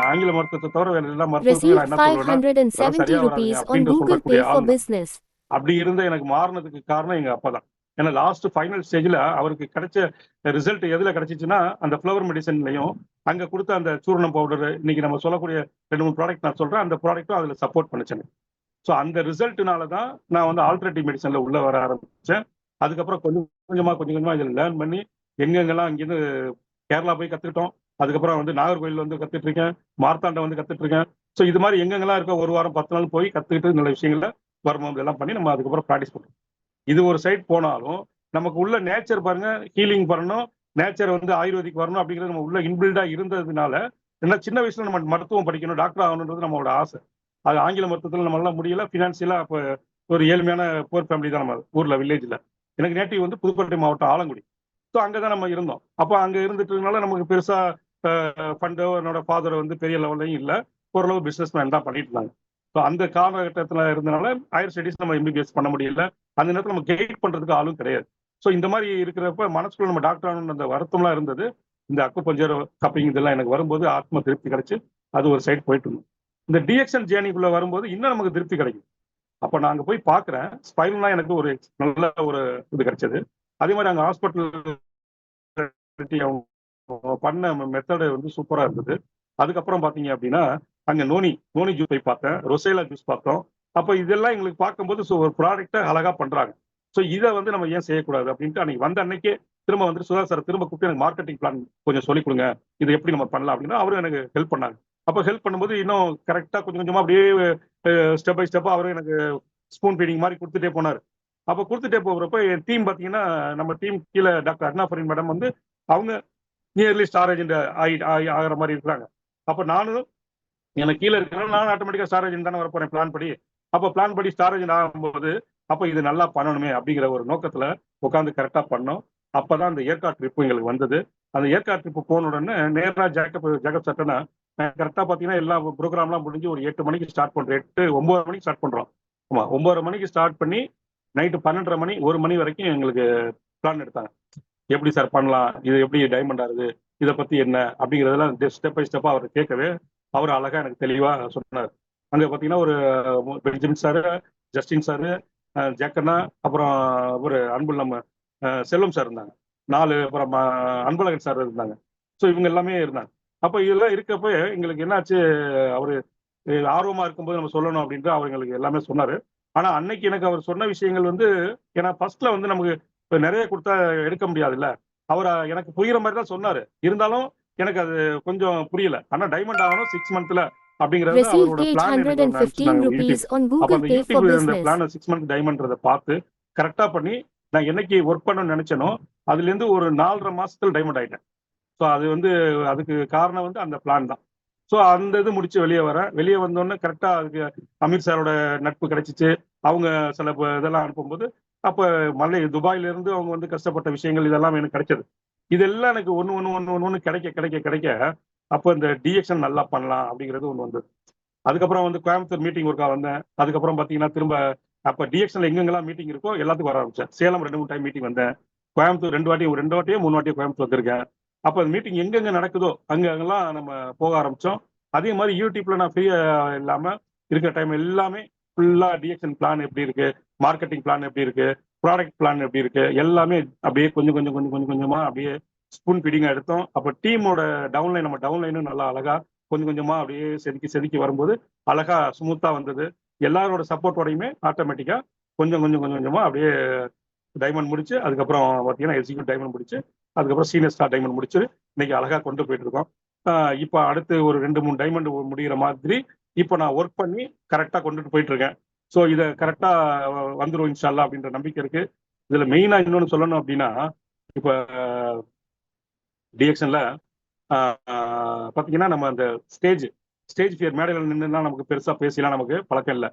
ஆங்கில மருத்துவத்தை தவிர வேற எல்லா மருத்துவத்துக்கும் Received நான் என்ன சொல்லுவேன்னா இதெல்லாம் 570 சரியா வராதுங்க rupees on அப்படின்ற Google சொல்லக்கூடிய Pay for ஆள் நான். business. அப்படி இருந்த எனக்கு மாறினதுக்கு காரணம் எங்க அப்பா தான். ஏன்னா லாஸ்ட் ஃபைனல் ஸ்டேஜ்ல அவருக்கு கிடைச்ச ரிசல்ட் எதுல கிடைச்சிச்சுன்னா அந்த ஃபிளவர் மெடிசன்லையும் அங்க கொடுத்த அந்த சூர்ணம் பவுடர், இன்னைக்கு நம்ம சொல்லக்கூடிய 2 3 ப்ராடக்ட் நான் சொல்றேன், அந்த ப்ராடக்ட்டும் அதுல சப்போர்ட் பண்ணுச்சு. ஸோ அந்த ரிசல்ட்னால தான் நான் வந்து ஆல்டர்னேட்டிவ் மெடிசன்ல உள்ள வர ஆரம்பிச்சேன். அதுக்கப்புறம் கொஞ்சம் கொஞ்சமா இதில் லேர்ன் பண்ணி எங்கெங்கெல்லாம் இங்கேருந்து கேரளா போய் கத்துக்கிட்டோம். அதுக்கப்புறம் வந்து நாகர்கோயில் வந்து கத்துட்டு இருக்கேன், மார்த்தாண்டம் வந்து கத்துட்டு இருக்கேன். ஸோ இது மாதிரி எங்கெங்கெல்லாம் இருக்க ஒரு வாரம் 10 நாள் போய் கத்துக்கிட்டு நல்ல விஷயங்கள வரும்போது எல்லாம் பண்ணி நம்ம அதுக்கப்புறம் ப்ராக்டிஸ் பண்ணுறோம். இது ஒரு சைட் போனாலும் நமக்கு உள்ள நேச்சர் பாருங்க, ஹீலிங் பண்ணணும், நேச்சர் வந்து ஆயுர்வேதிக் வரணும் அப்படிங்கிறது நம்ம உள்ள இன்பில்டா இருந்ததுனால, என்ன சின்ன வயசுல நம்ம மருத்துவம் படிக்கணும், டாக்டர் ஆகணுன்றது நம்மளோட ஆசை. அது ஆங்கில மருத்துவத்தில் நம்மளால முடியல, ஃபினான்சியலா அப்போ ஒரு ஏழ்மையான போர் ஃபேமிலி தான் நம்ம ஊர்ல வில்லேஜ்ல. எனக்கு நேட்டிவ் வந்து புதுக்கோட்டை மாவட்டம் ஆலங்குடி. ஸோ அங்கதான் நம்ம இருந்தோம். அப்போ அங்க இருந்துட்டதுனால நமக்கு பெருசா ஃபண்டோ என்னோட ஃபாதர் வந்து பெரிய லெவல்லையும் இல்லை, ஓரளவு பிசினஸ் மேன் தான் பண்ணிட்டு இருந்தாங்க. ஸோ அந்த காலகட்டத்தில் இருந்தனால ஹையர் ஸ்டடிஸ் நம்ம எம்பிபிஎஸ் பண்ண முடியல. அந்த நேரத்தில் நம்ம கைட் பண்றதுக்கு ஆளும் கிடையாது. ஸோ இந்த மாதிரி இருக்கிறப்ப மனசுக்குள்ள நம்ம டாக்டர் ஆகணும்னு அந்த வருத்தம்லாம் இருந்தது. இந்த அக்குபஞ்சர் கப்பிங் இதெல்லாம் எனக்கு வரும்போது ஆத்ம திருப்தி கிடைச்சு அது ஒரு சைட் போயிட்டு இருந்தோம். இந்த டிஎக்ஷன் ஜேர்னிக்குள்ள வரும்போது இன்னும் நமக்கு திருப்தி கிடைக்கும். அப்ப நான் அங்க போய் பாக்குறேன், ஸ்பைரல்னா எனக்கு ஒரு நல்ல ஒரு இது கிடைச்சது. அதே மாதிரி அங்க ஹாஸ்பிட்டல் பண்ண மெத்தடு வந்து சூப்பரா இருந்தது. அதுக்கப்புறம் பாத்தீங்க அப்படின்னா அங்க நோனி ஜூஸ் போய் பார்த்தேன், ரொசேலா ஜூஸ் பார்த்தோம். அப்ப இதெல்லாம் எங்களுக்கு பார்க்கும்போது ஒரு ப்ராடக்டை அழகா பண்றாங்க. ஸோ இதை வந்து நம்ம ஏன் செய்யக்கூடாது அப்படின்ட்டு அன்னைக்கு வந்த அன்னைக்கே திரும்ப வந்து சுதா சார் திரும்ப கூப்பிட்டு எனக்கு மார்க்கெட்டிங் பிளான் கொஞ்சம் சொல்லிக் கொடுங்க, இது எப்படி நம்ம பண்ணலாம் அப்படின்னா அவரும் எனக்கு ஹெல்ப் பண்ணாங்க. அப்போ ஹெல்ப் பண்ணும்போது இன்னும் கரெக்டாக கொஞ்சம் கொஞ்சமா அப்படியே ஸ்டெப் பை ஸ்டெப்பாக அவரும் எனக்கு ஸ்பூன் ஃபீடிங் மாதிரி கொடுத்துட்டே போனார். அப்போ கொடுத்துட்டே போகிறப்ப என் டீம் பார்த்தீங்கன்னா நம்ம டீம் கீழே டாக்டர் அர்ணா ஃபரீன் மேடம் வந்து அவங்க நியர்லி ஸ்டார் ஏஜென்ட் ஆகிற மாதிரி இருக்கிறாங்க. அப்போ நானும் எனக்கு கீழே இருக்கிறனால நான் ஆட்டோமேட்டிக்காக ஸ்டார் ஏஜென்ட் தானே வரப்போறேன் பிளான் படி. அப்போ பிளான் படி ஸ்டார் ஏஜென்ட் ஆகும்போது அப்போ இது நல்லா பண்ணணுமே அப்படிங்கிற ஒரு நோக்கத்தில் உட்காந்து கரெக்டாக பண்ணோம். அப்போதான் அந்த ஏற்காடு ட்ரிப்பு எங்களுக்கு வந்தது. அந்த ஏற்காடு ட்ரிப்பு போன உடனே நேராக ஜேக்கப் சட்டனா கரெக்டாக பார்த்தீங்கன்னா எல்லா ப்ரோக்ராம்லாம் முடிஞ்சு ஒரு 8 மணிக்கு ஸ்டார்ட் பண்ணுறோம், 9 மணிக்கு ஸ்டார்ட் பண்ணுறோம். ஆமாம், 9 மணிக்கு ஸ்டார்ட் பண்ணி நைட்டு 12:30 மணி 1 மணி வரைக்கும் எங்களுக்கு பிளான் எடுத்தாங்க. எப்படி சார் பண்ணலாம், இது எப்படி டைமண்ட் ஆகுது, இதை பற்றி என்ன அப்படிங்கிறதெல்லாம் ஸ்டெப் பை ஸ்டெப்பாக அவர் கேட்கவே அவர் அழகாக எனக்கு தெளிவாக சொன்னார். அங்கே பார்த்தீங்கன்னா ஒரு பெஞ்சமின் சாரு, ஜஸ்டின் சாரு, ஜேக்கண்ணா, அப்புறம் ஒரு அன்புள்ள நம்ம செல்வம் சார் இருந்தாங்க 4, அப்புறம் அன்பழகன் சார் இருந்தாங்க. ஸோ இவங்க எல்லாமே இருந்தாங்க. அப்போ இதெல்லாம் இருக்கப்ப எங்களுக்கு என்னாச்சு, அவரு ஆர்வமா இருக்கும்போது நம்ம சொல்லணும் அப்படின்ட்டு அவர் எங்களுக்கு எல்லாமே சொன்னாரு. ஆனா அன்னைக்கு எனக்கு அவர் சொன்ன விஷயங்கள் வந்து ஏன்னா ஃபர்ஸ்ட்ல வந்து நமக்கு நிறைய கொடுத்தா எடுக்க முடியாதுல்ல. அவர் எனக்கு புரியுற மாதிரி தான் சொன்னாரு, இருந்தாலும் எனக்கு அது கொஞ்சம் புரியல. ஆனா டைமண்ட் ஆகணும் 6 மந்த்ல அப்படிங்கறது Received அவரோட பிளான் எனக்கு ஒன்று 815 அனுப்பிச்சிருந்தாங்க rupees யூடியூப். on அப்ப Google அந்த Pay for யூடியூப் அந்த business. பிளான் 6 மந்த் டைமண்ட்றதை பார்த்து கரெக்டா பண்ணி நான் என்னைக்கு ஒர்க் பண்ணணும்னு நினைச்சேனோ அதுல இருந்து ஒரு 4.5 மாசத்துல டைமண்ட் ஆயிட்டேன். ஸோ அது வந்து அதுக்கு காரணம் வந்து அந்த பிளான் தான். ஸோ அந்த இது முடிச்சு வெளியே வரேன். வெளியே வந்தோடனே கரெக்டா அதுக்கு அமீர் சாரோட நட்பு கிடைச்சிச்சு. அவங்க சில இதெல்லாம் அனுப்பும்போது அப்ப துபாயில இருந்து அவங்க வந்து கஷ்டப்பட்ட விஷயங்கள் இதெல்லாம் எனக்கு கிடைச்சது. இதெல்லாம் எனக்கு ஒன்னு கிடைக்க கிடைக்க கிடைக்க அப்போ இந்த டிஎக்ஷன் நல்லா பண்ணலாம் அப்படிங்கிறது ஒன்று வந்தது. அதுக்கப்புறம் வந்து கோயம்புத்தூர் மீட்டிங் ஒர்க்கா வந்தேன். அதுக்கப்புறம் பார்த்தீங்கன்னா திரும்ப அப்போ டிஎக்ஷன்ல எங்கெங்கெல்லாம் மீட்டிங் இருக்கோ எல்லாத்துக்கும் வர ஆரம்பிச்சேன். சேலம் 2-3 டைம் மீட்டிங் வந்தேன். கோயம்புத்தூர் 2 வாட்டியோ 3 வாட்டியோ கோயம்புத்தூர் வந்திருக்கேன். அப்போ அந்த மீட்டிங் எங்கெங்க நடக்குதோ அங்கெல்லாம் நம்ம போக ஆரம்பிச்சோம். அதே மாதிரி யூடியூப்ல நான் ஃப்ரீயா இல்லாம இருக்கிற டைம் எல்லாமே ஃபுல்லா டிஎக்ஷன் பிளான் எப்படி இருக்கு, மார்க்கெட்டிங் பிளான் எப்படி இருக்கு, ப்ராடக்ட் பிளான் எப்படி இருக்கு, எல்லாமே அப்படியே கொஞ்சம் கொஞ்சமா அப்படியே ஸ்பூன் ஃபீடிங்கா எடுத்தோம். அப்போ டீமோட நம்ம டவுன்லைனும் நல்லா அழகா கொஞ்சம் கொஞ்சமா அப்படியே செதுக்கி வரும்போது அழகா ஸ்மூத்தா வந்தது. எல்லாரோட சப்போர்ட்டோடையுமே ஆட்டோமேட்டிக்கா கொஞ்சமா அப்படியே டைமண்ட் முடிச்சு அதுக்கப்புறம் பார்த்தீங்கன்னா எக்ஸிக்யூட் டைமண்ட் முடிச்சு அதுக்கப்புறம் சீனியர் ஸ்டார் டைமண்ட் முடிச்சு இன்னைக்கு அழகா கொண்டு போயிட்டு இருக்கோம். இப்போ அடுத்து ஒரு 2-3 டைமண்ட் முடிகிற மாதிரி இப்போ நான் ஒர்க் பண்ணி கரெக்டாக கொண்டுட்டு போயிட்டு இருக்கேன். ஸோ இதை கரெக்டா வந்துடும் இன்ஷால்லா அப்படின்ற நம்பிக்கை இருக்கு. இதுல மெயினா இன்னொன்னு சொல்லணும் அப்படின்னா இப்போ டிஎக்ஷன்ல பார்த்தீங்கன்னா நம்ம அந்த ஸ்டேஜ் ஃபியர் மேடையில் நின்றுலாம் நமக்கு பெருசா பேசிலாம் நமக்கு பழக்கம் இல்லை.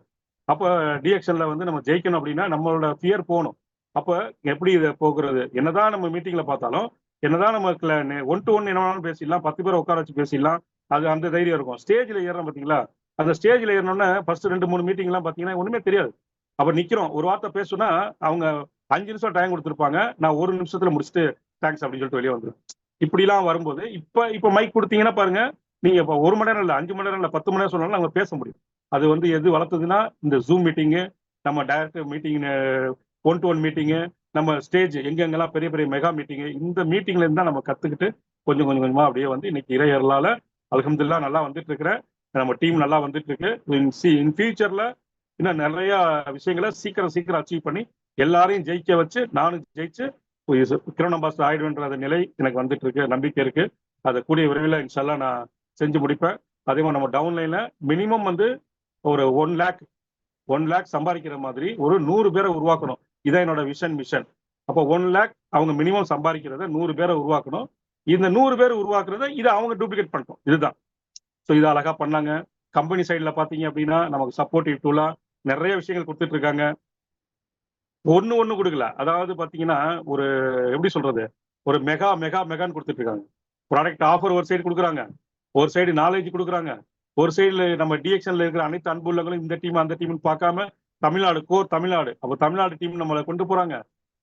அப்போ டிஎக்ஷன்ல வந்து நம்ம ஜெயிக்கணும் அப்படின்னா நம்மளோட ஃபியர் போகணும். அப்போ எப்படி இதை போக்குறது, என்னதான் நம்ம மீட்டிங்ல பார்த்தாலும் என்னதான் நமக்கு 1-to-1 என்னன்னாலும் பேசிடலாம், 10 பேரை உட்கார வச்சு பேசிடலாம், அது அந்த தைரியம் இருக்கும். ஸ்டேஜ்ல ஏறணும் பார்த்தீங்களா, அந்த ஸ்டேஜ்ல ஏறணும்னா ஃபர்ஸ்ட் 2-3 மீட்டிங் எல்லாம் பார்த்தீங்கன்னா ஒண்ணுமே தெரியாது. அப்ப நிக்கிறோம், ஒரு வார்த்தை பேசுனா அவங்க 5 நிமிஷம் டைம் கொடுத்துருப்பாங்க, நான் 1 நிமிஷத்துல முடிச்சுட்டு தேங்க்ஸ் அப்படின்னு சொல்லிட்டு வெளியே வந்துடும். இப்படிலாம் வரும்போது இப்ப மைக் கொடுத்தீங்கன்னா பாருங்க, நீங்க இப்ப 1 மணி நேரம் இல்லை, 5 மணி நேரம் இல்லை, 10 மணி நேரம் சொன்னாலும் நம்ம பேச முடியும். அது வந்து எது வளர்த்ததுன்னா இந்த ஜூம் மீட்டிங்கு, நம்ம டைரக்ட் மீட்டிங், 1-to-1 மீட்டிங்கு, நம்ம ஸ்டேஜ் எங்கெங்கெல்லாம் பெரிய பெரிய மெகா மீட்டிங்கு, இந்த மீட்டிங்ல இருந்தா நம்ம கத்துக்கிட்டு கொஞ்சமா அப்படியே வந்து இன்னைக்கு இறையறலால அல்ஹம்துலில்லாஹ் நல்லா வந்துட்டு இருக்கிறேன். நம்ம டீம் நல்லா வந்துட்டு இருக்கு. இன் ஃபியூச்சர்ல இன்னும் நிறைய விஷயங்களை சீக்கிரம் அச்சீவ் பண்ணி எல்லாரையும் ஜெயிக்க வச்சு நானும் ஜெயிச்சு கிரண் அம்பாஸ்டர் ஆயிடுவேன்ற அந்த நிலை எனக்கு வந்துட்டு இருக்கு, நம்பிக்கை இருக்கு. அதை கூடிய விரைவில் இன்ஷால்லா நான் செஞ்சு முடிப்பேன். அதே மாதிரி நம்ம டவுன்லைன்ல மினிமம் வந்து ஒரு 1 லேக் சம்பாதிக்கிற மாதிரி ஒரு 100 பேரை உருவாக்கணும். இதான் என்னோட மிஷன். அப்போ 1 லேக் அவங்க மினிமம் சம்பாதிக்கிறத 100 பேரை உருவாக்கணும். இந்த 100 பேர் உருவாக்குறத இதை அவங்க டூப்ளிகேட் பண்ணிட்டோம். இதுதான். ஸோ இதை அழகா பண்ணாங்க. கம்பெனி சைட்ல பாத்தீங்க அப்படின்னா நமக்கு சப்போர்ட்டிவ் டூலா நிறைய விஷயங்கள் கொடுத்துட்டு இருக்காங்க. ஒண்ணு கொடுக்கல, அதாவது பாத்தீங்கன்னா ஒரு எப்படி சொல்றது, ஒரு மெகான்னு கொடுத்துட்டு இருக்காங்க. ப்ராடக்ட் ஆஃபர் ஒரு சைடு கொடுக்குறாங்க, ஒரு சைடு நாலேஜ் கொடுக்குறாங்க, ஒரு சைடுல நம்ம டிஎக்ஷன்ல இருக்கிற அனைத்து அன்புள்ளங்களும் இந்த டீம் அந்த டீம் பார்க்காம தமிழ்நாடு அப்போ தமிழ்நாடு டீம் நம்மளை கொண்டு போறாங்க.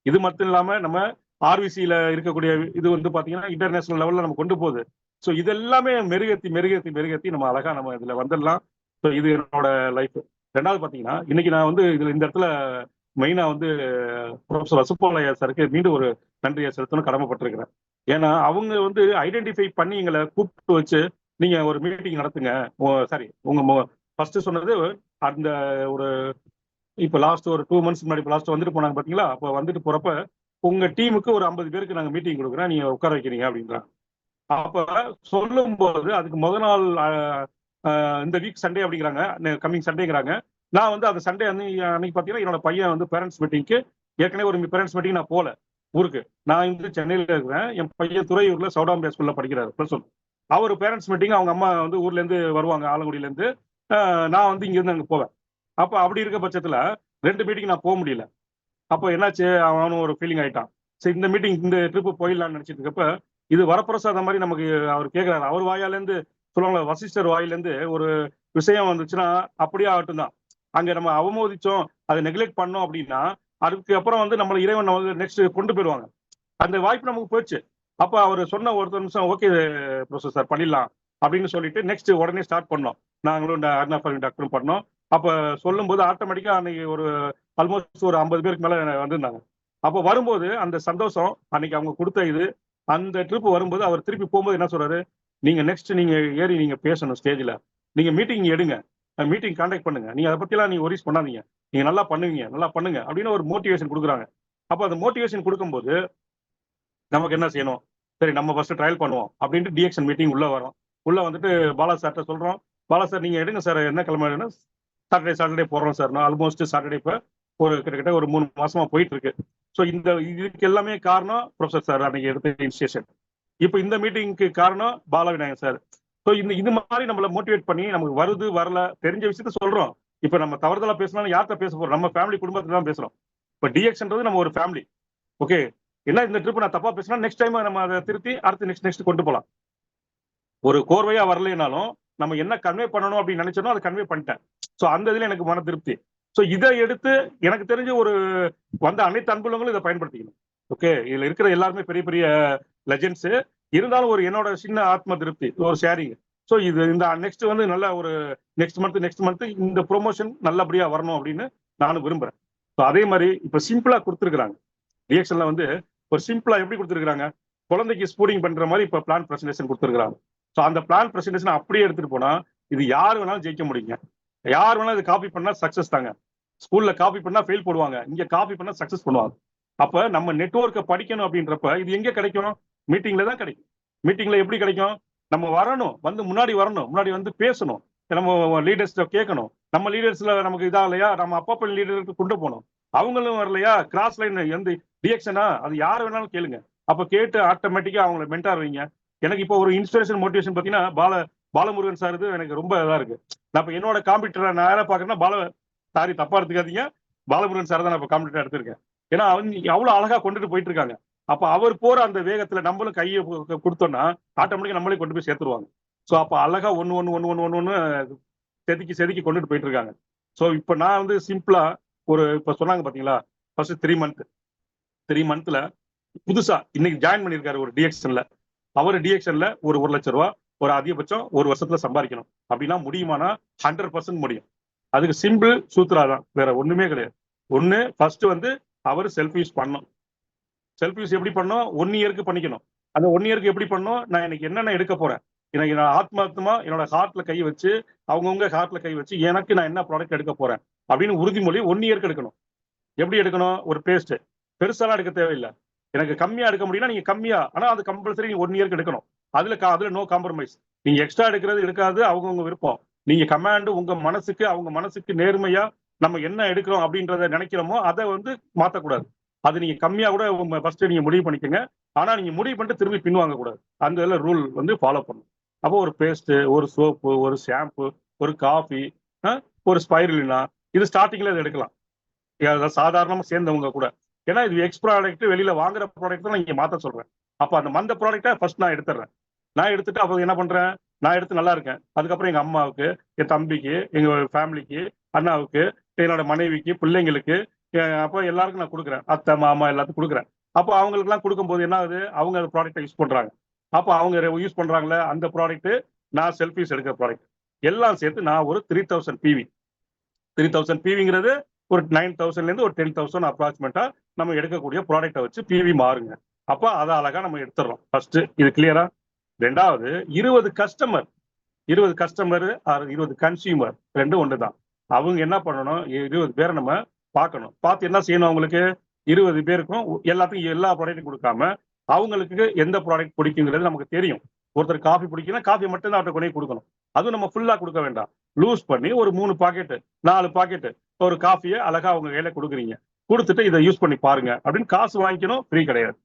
இது மட்டும் இல்லாம நம்ம ஆர்விசியில இருக்கக்கூடிய இது வந்து பாத்தீங்கன்னா இன்டர்நேஷனல் லெவல்ல நம்ம கொண்டு போகுது. ஸோ இதெல்லாமே மெருகேத்தி நம்ம அழகா நம்ம இதுல வந்துடலாம். ஸோ இது என்னோட லைஃப். ரெண்டாவது பாத்தீங்கன்னா இன்னைக்கு நான் வந்து இதுல இந்த இடத்துல மெயினா வந்து ப்ரொஃபசர் வசுப்போலையா சாருக்கு மீண்டும் ஒரு நன்றியை செலுத்தணும் கடமைப்பட்டிருக்கிறேன். ஏன்னா அவங்க வந்து ஐடென்டிஃபை பண்ணி எங்களை கூப்பிட்டு வச்சு நீங்க ஒரு மீட்டிங் நடத்துங்க. சாரி, உங்க ஃபர்ஸ்ட் சொன்னது அந்த ஒரு இப்ப லாஸ்ட் ஒரு 2 months முன்னாடி லாஸ்ட் வந்துட்டு போனாங்க பாத்தீங்களா, அப்ப வந்துட்டு போறப்ப உங்க டீமுக்கு ஒரு 50 பேருக்கு நாங்க மீட்டிங் கொடுக்குறோம், நீங்க உட்கார வைக்கிறீங்க அப்படின்றாங்க. அப்ப சொல்லும் போது அதுக்கு முதல் நாள் இந்த வீக் சண்டே அப்படிங்கிறாங்க, கம்மிங் சண்டேங்கிறாங்க. நான் வந்து அந்த சண்டே அன்னைக்கு பாத்தீங்கன்னா என்னோட பையன் வந்து பேரண்ட்ஸ் மீட்டிங்க்கு ஏற்கனவே ஒரு பேரண்ட்ஸ் மீட்டிங் நான் போல ஊருக்கு. நான் வந்து சென்னையில இருக்கிறேன், என் பையன் துறையூர்ல சவுடாம்பியா ஸ்கூல்ல படிக்கிறாரு +1. அவர் பேரண்ட்ஸ் மீட்டிங் அவங்க அம்மா வந்து ஊர்ல இருந்து வருவாங்க, ஆலங்குடியில இருந்து. நான் வந்து இங்க இருந்து அங்க போவேன். அப்ப அப்படி இருக்க பட்சத்துல 2 மீட்டிங் நான் போக முடியல. அப்போ என்னாச்சு, அவனும் ஒரு ஃபீலிங் ஆயிட்டான். சரி இந்த மீட்டிங் இந்த ட்ரிப் போயிடலாம்னு நினைச்சிட்டு இருக்கப்ப இது வரப்பிரசாதம் மாதிரி நமக்கு அவர் கேட்கிறாரு. அவர் வாயால இருந்து சொல்லுவாங்க, வசிஷ்டர் வாயில இருந்து ஒரு விஷயம் வந்துச்சுன்னா அப்படியே ஆகட்டும் தான். அங்க நம்ம அவமோதிச்சோம், அதை நெக்லெக்ட் பண்ணோம் அப்படின்னா அதுக்கு அப்புறம் வந்து நம்மள இறைவன் வந்து நெக்ஸ்ட் கொண்டு போயிடுவாங்க. அந்த வாய்ப்பு நமக்கு போயிடுச்சு. அப்ப அவர் சொன்ன ஒரு நிமிஷம் ஓகே ப்ரொஃபசர் சார் பண்ணிடலாம் அப்படின்னு சொல்லிட்டு நெக்ஸ்ட் உடனே ஸ்டார்ட் பண்ணோம். நாங்களும் டாக்டரும் பண்ணோம். அப்ப சொல்லும் போது ஆட்டோமேட்டிக்கா அன்னைக்கு ஒரு ஆல்மோஸ்ட் ஒரு 50 பேருக்கு மேல வந்திருந்தாங்க. அப்ப வரும்போது அந்த சந்தோஷம் அன்னைக்கு அவங்க கொடுத்த இது, அந்த ட்ரிப் வரும்போது அவர் திருப்பி போகும்போது என்ன சொல்றாரு, நீங்க நெக்ஸ்ட் நீங்க ஏறி நீங்க பேசணும் ஸ்டேஜ்ல, நீங்க மீட்டிங் எடுங்க, மீட்டிங் கான்டாக்ட் பண்ணுங்க, நீங்க அதை பத்தி எல்லாம் நீங்க ஒரிஸ் பண்ணாதீங்க, நீங்க நல்லா பண்ணுங்க அப்படின்னு ஒரு மோட்டிவேஷன் கொடுக்குறாங்க. அப்ப அந்த மோட்டிவேஷன் கொடுக்கும்போது நமக்கு என்ன செய்யணும், சரி நம்ம ஃபர்ஸ்ட் ட்ரையல் பண்ணுவோம் அப்படின்ட்டு டிஎக்ஷன் மீட்டிங் உள்ள வரோம். உள்ள வந்துட்டு பாலா சார்ட்ட சொல்றோம், பாலா சார் நீங்க எடுங்க சார், என்ன கிழமை சாட்டர்டே போடுறோம் சார். நான் ஆல்மோஸ்ட் சாட்டர்டே இப்போ ஒரு கிட்டத்தட்ட ஒரு 3 மாசமா போயிட்டு இருக்கு. ஸோ இதுக்கு எல்லாமே காரணம் ப்ரொஃபசர் சார் அன்னைக்கு எடுத்த இனிஷியேஷன். இப்போ இந்த மீட்டிங்க்கு காரணம் பாலவிநாயகன் சார். ஸோ இது மாதிரி நம்மள மோட்டிவேட் பண்ணி நமக்கு வருது வரல தெரிஞ்ச விஷயத்த சொல்றோம். இப்போ நம்ம தவறுதலா பேசினாலும் யார்கிட்ட பேச போறோம்? நம்ம ஃபேமிலி குடும்பத்துல தான் பேசுறோம். இப்போ டிஎக்ஸ்ன்றது நம்ம ஒரு ஃபேமிலி. ஓகே, என்ன இந்த ட்ரிப் நான் தப்பா பேசினா நெக்ஸ்ட் டைம் நம்ம அதை திருத்தி அடுத்து நெக்ஸ்ட் கொண்டு போகலாம். ஒரு கோர்வையா வரலைனாலும் நம்ம என்ன கன்வே பண்ணணும் அப்படின்னு நினைச்சோம் அதை கன்வே பண்ணிட்டேன். ஸோ அந்த இதுல எனக்கு மன திருப்தி. ஸோ இதை எடுத்து எனக்கு தெரிஞ்ச ஒரு வந்த அனைத்து அன்புலங்களும் இதை பயன்படுத்திக்கணும். ஓகே, இதுல இருக்கிற எல்லாருமே பெரிய பெரிய லெஜெண்ட்ஸ் இருந்தாலும் ஒரு என்னோட சின்ன ஆத்ம திருப்தி, ஒரு ஷேரிங். ஸோ இது இந்த நெக்ஸ்ட் வந்து நல்ல ஒரு நெக்ஸ்ட் மந்த் இந்த ப்ரொமோஷன் நல்லபடியா வரணும் அப்படின்னு நானும் விரும்புறேன். ஸோ அதே மாதிரி இப்ப சிம்பிளா கொடுத்துருக்காங்க ரியாக்ஷன்ல வந்து ஒரு சிம்பிளா எப்படி கொடுத்துருக்காங்க, குழந்தைக்கு ஸ்பூடிங் பண்ற மாதிரி இப்ப பிளான் பிரசன்டேஷன் கொடுத்துருக்காங்க. ஸோ அந்த பிளான் பிரசன்டேஷன் அப்படியே எடுத்துட்டு போனா இது யார் வேணாலும் ஜெயிக்க முடியுங்க. யார் வேணாலும் இது காப்பி பண்ணா சக்சஸ் தாங்க. ஸ்கூல்ல காப்பி பண்ணா ஃபெயில் போடுவாங்க, இங்க காப்பி பண்ணா சக்சஸ் பண்ணுவாங்க. அப்ப நம்ம நெட்வொர்க்கை படிக்கணும் அப்படின்றப்ப இது எங்க கிடைக்கும்? மீட்டிங்ல தான் கிடைக்கும். மீட்டிங்ல எப்படி கிடைக்கும்? நம்ம வரணும், வந்து முன்னாடி வரணும், முன்னாடி வந்து பேசணும், நம்ம லீடர்ஸ் கேட்கணும். நம்ம லீடர்ஸ்ல நமக்கு இதா இல்லையா, நம்ம அப்பப்ப லீடருக்கு கொண்டு போகணும். அவங்களும் வரலையா, கிராஸ் லைன் எந்த டிஎக்ஷனா அது யார் வேணாலும் கேளுங்க. அப்ப கேட்டு ஆட்டோமேட்டிக்கா அவங்களை மென்டார் வைங்க. எனக்கு இப்போ ஒரு இன்ஸ்பிரேஷன் மோட்டிவேஷன் பார்த்தீங்கன்னா பாலமுருகன் சார் இது எனக்கு ரொம்ப இதா இருக்கு. நான் இப்போ என்னோட காம்படிட்டரை நான் யாரை பார்க்கறேன்னா சாரி தப்பா எடுத்துக்காதீங்க, பாலமுருகன் சார் தான் நான் இப்போ காம்படிட்டர் எடுத்திருக்கேன். ஏன்னா அவங்க அவ்வளவு அழகா கொண்டுட்டு போயிட்டு இருக்காங்க. அப்ப அவர் போற அந்த வேகத்துல நம்மளும் கையை கொடுத்தோம்னா ஆட்டோமேட்டிக்கா நம்மளே கொண்டு போய் சேர்த்துருவாங்க. ஸோ அப்ப அழகா ஒன்னு செதுக்கி கொண்டுட்டு போயிட்டு இருக்காங்க. ஸோ இப்போ நான் வந்து சிம்பிளா இப்ப சொன்னாங்க பாத்தீங்களா, ஃபர்ஸ்ட் 3 மந்த்ல புதுசா இன்னைக்கு ஜாயின் பண்ணிருக்காரு ஒரு டிஎக்ஷன்ல. அவர் டிஎக்ஷன்ல ஒரு 1 லட்சம் ரூபாய் ஒரு அதிகபட்சம் ஒரு வருஷத்துல சம்பாதிக்கணும் அப்படின்னா முடியுமானா 100% முடியும். அதுக்கு சிம்பிள் சூத்ரா தான், வேற ஒண்ணுமே கிடையாது. ஒண்ணு ஃபர்ஸ்ட் வந்து அவர் செல்ஃப் யூஸ் பண்ணணும். செல்ஃப் யூஸ் எப்படி பண்ணணும்? 1 இயருக்கு பண்ணிக்கணும். அந்த 1 இயருக்கு எப்படி பண்ணணும்? நான் எனக்கு என்னென்ன எடுக்க போறேன், எனக்கு நான் ஆத்மார்த்தமா என்னோட ஹார்ட்ல கை வச்சு அவங்கவுங்க ஹார்ட்ல கை வச்சு எனக்கு நான் என்ன ப்ராடக்ட் எடுக்க போறேன் அப்படின்னு உறுதிமொழி 1 இயருக்கு எடுக்கணும். எப்படி எடுக்கணும்? ஒரு பேஸ்ட் பெருசாலாம் எடுக்க தேவையில்லை. எனக்கு கம்மியா எடுக்க முடியும்னா நீங்க கம்மியா, ஆனா அது கம்பல்சரி நீங்க 1 இயருக்கு எடுக்கணும். அதுல நோ காம்ப்ரமைஸ். நீங்க எக்ஸ்ட்ரா எடுக்காது அவங்கவுங்க விருப்பம். நீங்க கமாண்ட் அவங்க மனசுக்கு நேர்மையா நம்ம என்ன எடுக்கிறோம் அப்படின்றத நினைக்கிறோமோ அதை வந்து மாத்தக்கூடாது. அது நீங்க கம்மியா கூட ஃபர்ஸ்ட் நீங்க முடிவு பண்ணிக்கோங்க. ஆனா நீங்க முடிவு பண்ணிட்டு திரும்பி பின்வாங்க கூடாது. அந்த இதுல ரூல் வந்து ஃபாலோ பண்ணணும். அப்போ ஒரு பேஸ்ட், ஒரு சோப்பு, ஒரு ஷாம்பு, ஒரு காஃபி, ஒரு ஸ்பைருலினா இது ஸ்டார்டிங்ல இதை எடுக்கலாம். சாதாரணமா சேர்ந்தவங்க கூட. ஏன்னா இது எக்ஸ் ப்ராடக்ட், வெளியில வாங்குற ப்ராடக்ட் தான் நான் இங்க மாத்த சொல்றேன். அப்ப அந்த ப்ராடக்டை ஃபர்ஸ்ட் நான் எடுத்துறேன். நான் எடுத்துட்டு அப்போ என்ன பண்றேன், நான் எடுத்து நல்லா இருக்கேன். அதுக்கப்புறம் எங்க அம்மாவுக்கு, என் தம்பிக்கு, எங்க ஃபேமிலிக்கு, அண்ணாவுக்கு, என்னோட மனைவிக்கு, பிள்ளைங்களுக்கு, அப்போ எல்லாருக்கும் நான் கொடுக்குறேன். அத்தை மாமா எல்லாத்துக்கும் கொடுக்குறேன். அப்போ அவங்களுக்கு எல்லாம் கொடுக்கும்போது என்ன ஆகுது, அவங்க அந்த ப்ராடக்டை யூஸ் பண்றாங்க. அப்போ அவங்க யூஸ் பண்றாங்களே அந்த ப்ராடக்ட், நான் செல்ஃப் யூஸ் எடுக்கிற ப்ராடக்ட் எல்லாம் சேர்த்து நான் ஒரு 3000 பிவி. 3000 பிவிங்கிறது ஒரு 9000ல இருந்து ஒரு 10,000 அப்ராக்சிமேட்டா நம்ம எடுக்கக்கூடிய ப்ராடக்டை வச்சு பிவி மாறுங்க. அப்ப அதை அழகா நம்ம எடுத்துடுறோம். ஃபர்ஸ்ட் இது கிளியரா? ரெண்டாவது 20 கஸ்டமர் 20 கன்சியூமர் ரெண்டும் ஒண்ணுதான். அவங்க என்ன பண்ணணும், 20 பேரை நம்ம பார்க்கணும். பார்த்து என்ன செய்யணும், அவங்களுக்கு 20 பேருக்கும் எல்லாத்தையும் எல்லா ப்ராடக்ட்டும் கொடுக்காம அவங்களுக்கு எந்த ப்ராடக்ட் பிடிக்குங்கிறது நமக்கு தெரியும். ஒருத்தர் காஃபி பிடிக்குன்னா காஃபி மட்டும் தான் அவர்கிட்ட கொண்டு கொடுக்கணும். அதுவும் நம்ம ஃபுல்லா கொடுக்க வேண்டாம். லூஸ் பண்ணி ஒரு 3 பாக்கெட் 4 பாக்கெட் ஒரு காஃபியை அழகா அவங்க கையில கொடுக்குறீங்க. கொடுத்துட்டு இதை யூஸ் பண்ணி பாருங்க அப்படின்னு காசு வாங்கிக்கணும். ஃப்ரீ கிடையாது.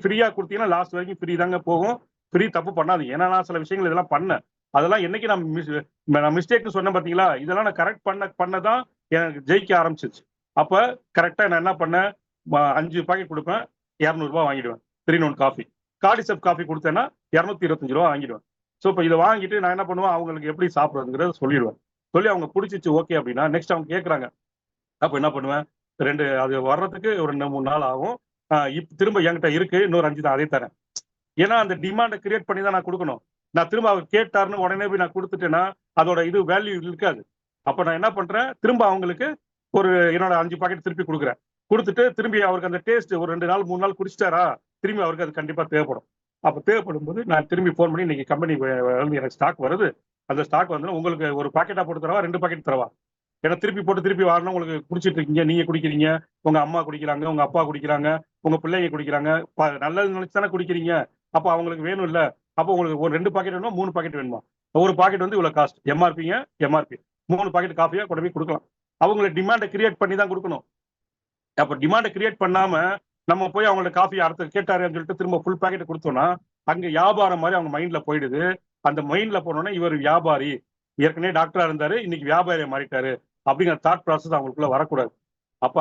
ஃப்ரீயா கொடுத்தீங்கன்னா லாஸ்ட் வரைக்கும் ஃப்ரீ தாங்க போகும். ஃப்ரீ தப்பு பண்ணாதீங்க. ஏன்னா நான் சில விஷயங்கள் இதெல்லாம் பண்ணேன். அதெல்லாம் என்னைக்கு நான் மிஸ்டேக் சொன்னேன் பாத்தீங்களா, இதெல்லாம் நான் கரெக்ட் பண்ணதான் எனக்கு ஜெயிக்க ஆரம்பிச்சிச்சு. அப்ப கரெக்டா நான் என்ன பண்ணேன், 5 பாக்கெட் கொடுப்பேன், 200 ரூபாய் வாங்கிடுவேன். 3-in-1 coffee. கார்டிசப் காஃபி கொடுத்தேன்னா 225 ரூபாய் வாங்கிடுவேன். ஸோ இப்போ இதை வாங்கிட்டு நான் என்ன பண்ணுவேன், அவங்களுக்கு எப்படி சாப்பிட்றதுங்கிறத சொல்லிடுவேன். சொல்லி அவங்க பிடிச்சிச்சு ஓகே அப்படின்னா நெக்ஸ்ட் அவங்க கேட்குறாங்க. அப்போ என்ன பண்ணுவேன், அது வர்றதுக்கு ஒரு 2-3 நாள் ஆகும். திரும்ப என்கிட்ட இருக்கு, இன்னொரு 5 தான், அதே தரேன். ஏன்னா அந்த டிமாண்டை கிரியேட் பண்ணி தான் நான் கொடுக்கணும். நான் திரும்ப அவர் கேட்டாருன்னு உடனே போய் நான் கொடுத்துட்டேன்னா அதோட இது வேல்யூ இருக்காது. அப்போ நான் என்ன பண்றேன், திரும்ப அவங்களுக்கு என்னோட 5 பாக்கெட் திருப்பி கொடுக்குறேன். கொடுத்துட்டு திரும்பி அவருக்கு அந்த டேஸ்ட் ஒரு 2 நாள் 3 நாள் குடிச்சிட்டாரா, திரும்பி அவருக்கு அது கண்டிப்பா தேவைப்படும். அப்போ தேவைப்படும் போது நான் திரும்பி ஃபோன் பண்ணி இன்னைக்கு கம்பெனி எனக்கு ஸ்டாக் வருது, அந்த ஸ்டாக் வந்து உங்களுக்கு ஒரு பாக்கெட்டா போட்டு தரவா, 2 பாக்கெட் தரவா, ஏன்னா திருப்பி போட்டு திருப்பி வரணும். உங்களுக்கு குடிச்சிட்டு இருக்கீங்க, நீங்க குடிக்கிறீங்க, உங்க அம்மா குடிக்கிறாங்க, உங்க அப்பா குடிக்கிறாங்க, உங்க பிள்ளைங்க குடிக்கிறாங்க, நல்லது நினைச்சு தானே குடிக்கிறீங்க. அப்போ அவங்களுக்கு வேணும் இல்ல, அப்போ உங்களுக்கு ஒரு 2 பாக்கெட் வேணுமா 3 பாக்கெட் வேணுமா, ஒரு பாக்கெட் வந்து இவ்வளவு காஸ்ட், எம்ஆர்பி 3 பாக்கெட் காஃபியா கொண்டு போய் கொடுக்கலாம். அவங்கள டிமாண்டை கிரியேட் பண்ணி தான் கொடுக்கணும். அப்ப டிமாண்டை கிரியேட் பண்ணாம நம்ம போய் அவங்களோட காஃபி அடுத்த கேட்டாருன்னு சொல்லிட்டு திரும்ப ஃபுல் பாக்கெட் கொடுத்தோம்னா அங்க வியாபாரம் மாதிரி அவங்க மைண்ட்ல போயிடுது. அந்த மைண்ட்ல போனோன்னா இவர் வியாபாரி, ஏற்கனவே டாக்டரா இருந்தாரு, இன்னைக்கு வியாபாரியை மாறிட்டாரு அப்படிங்கிற தாட் ப்ராசஸ் அவங்களுக்குள்ள வரக்கூடாது. அப்ப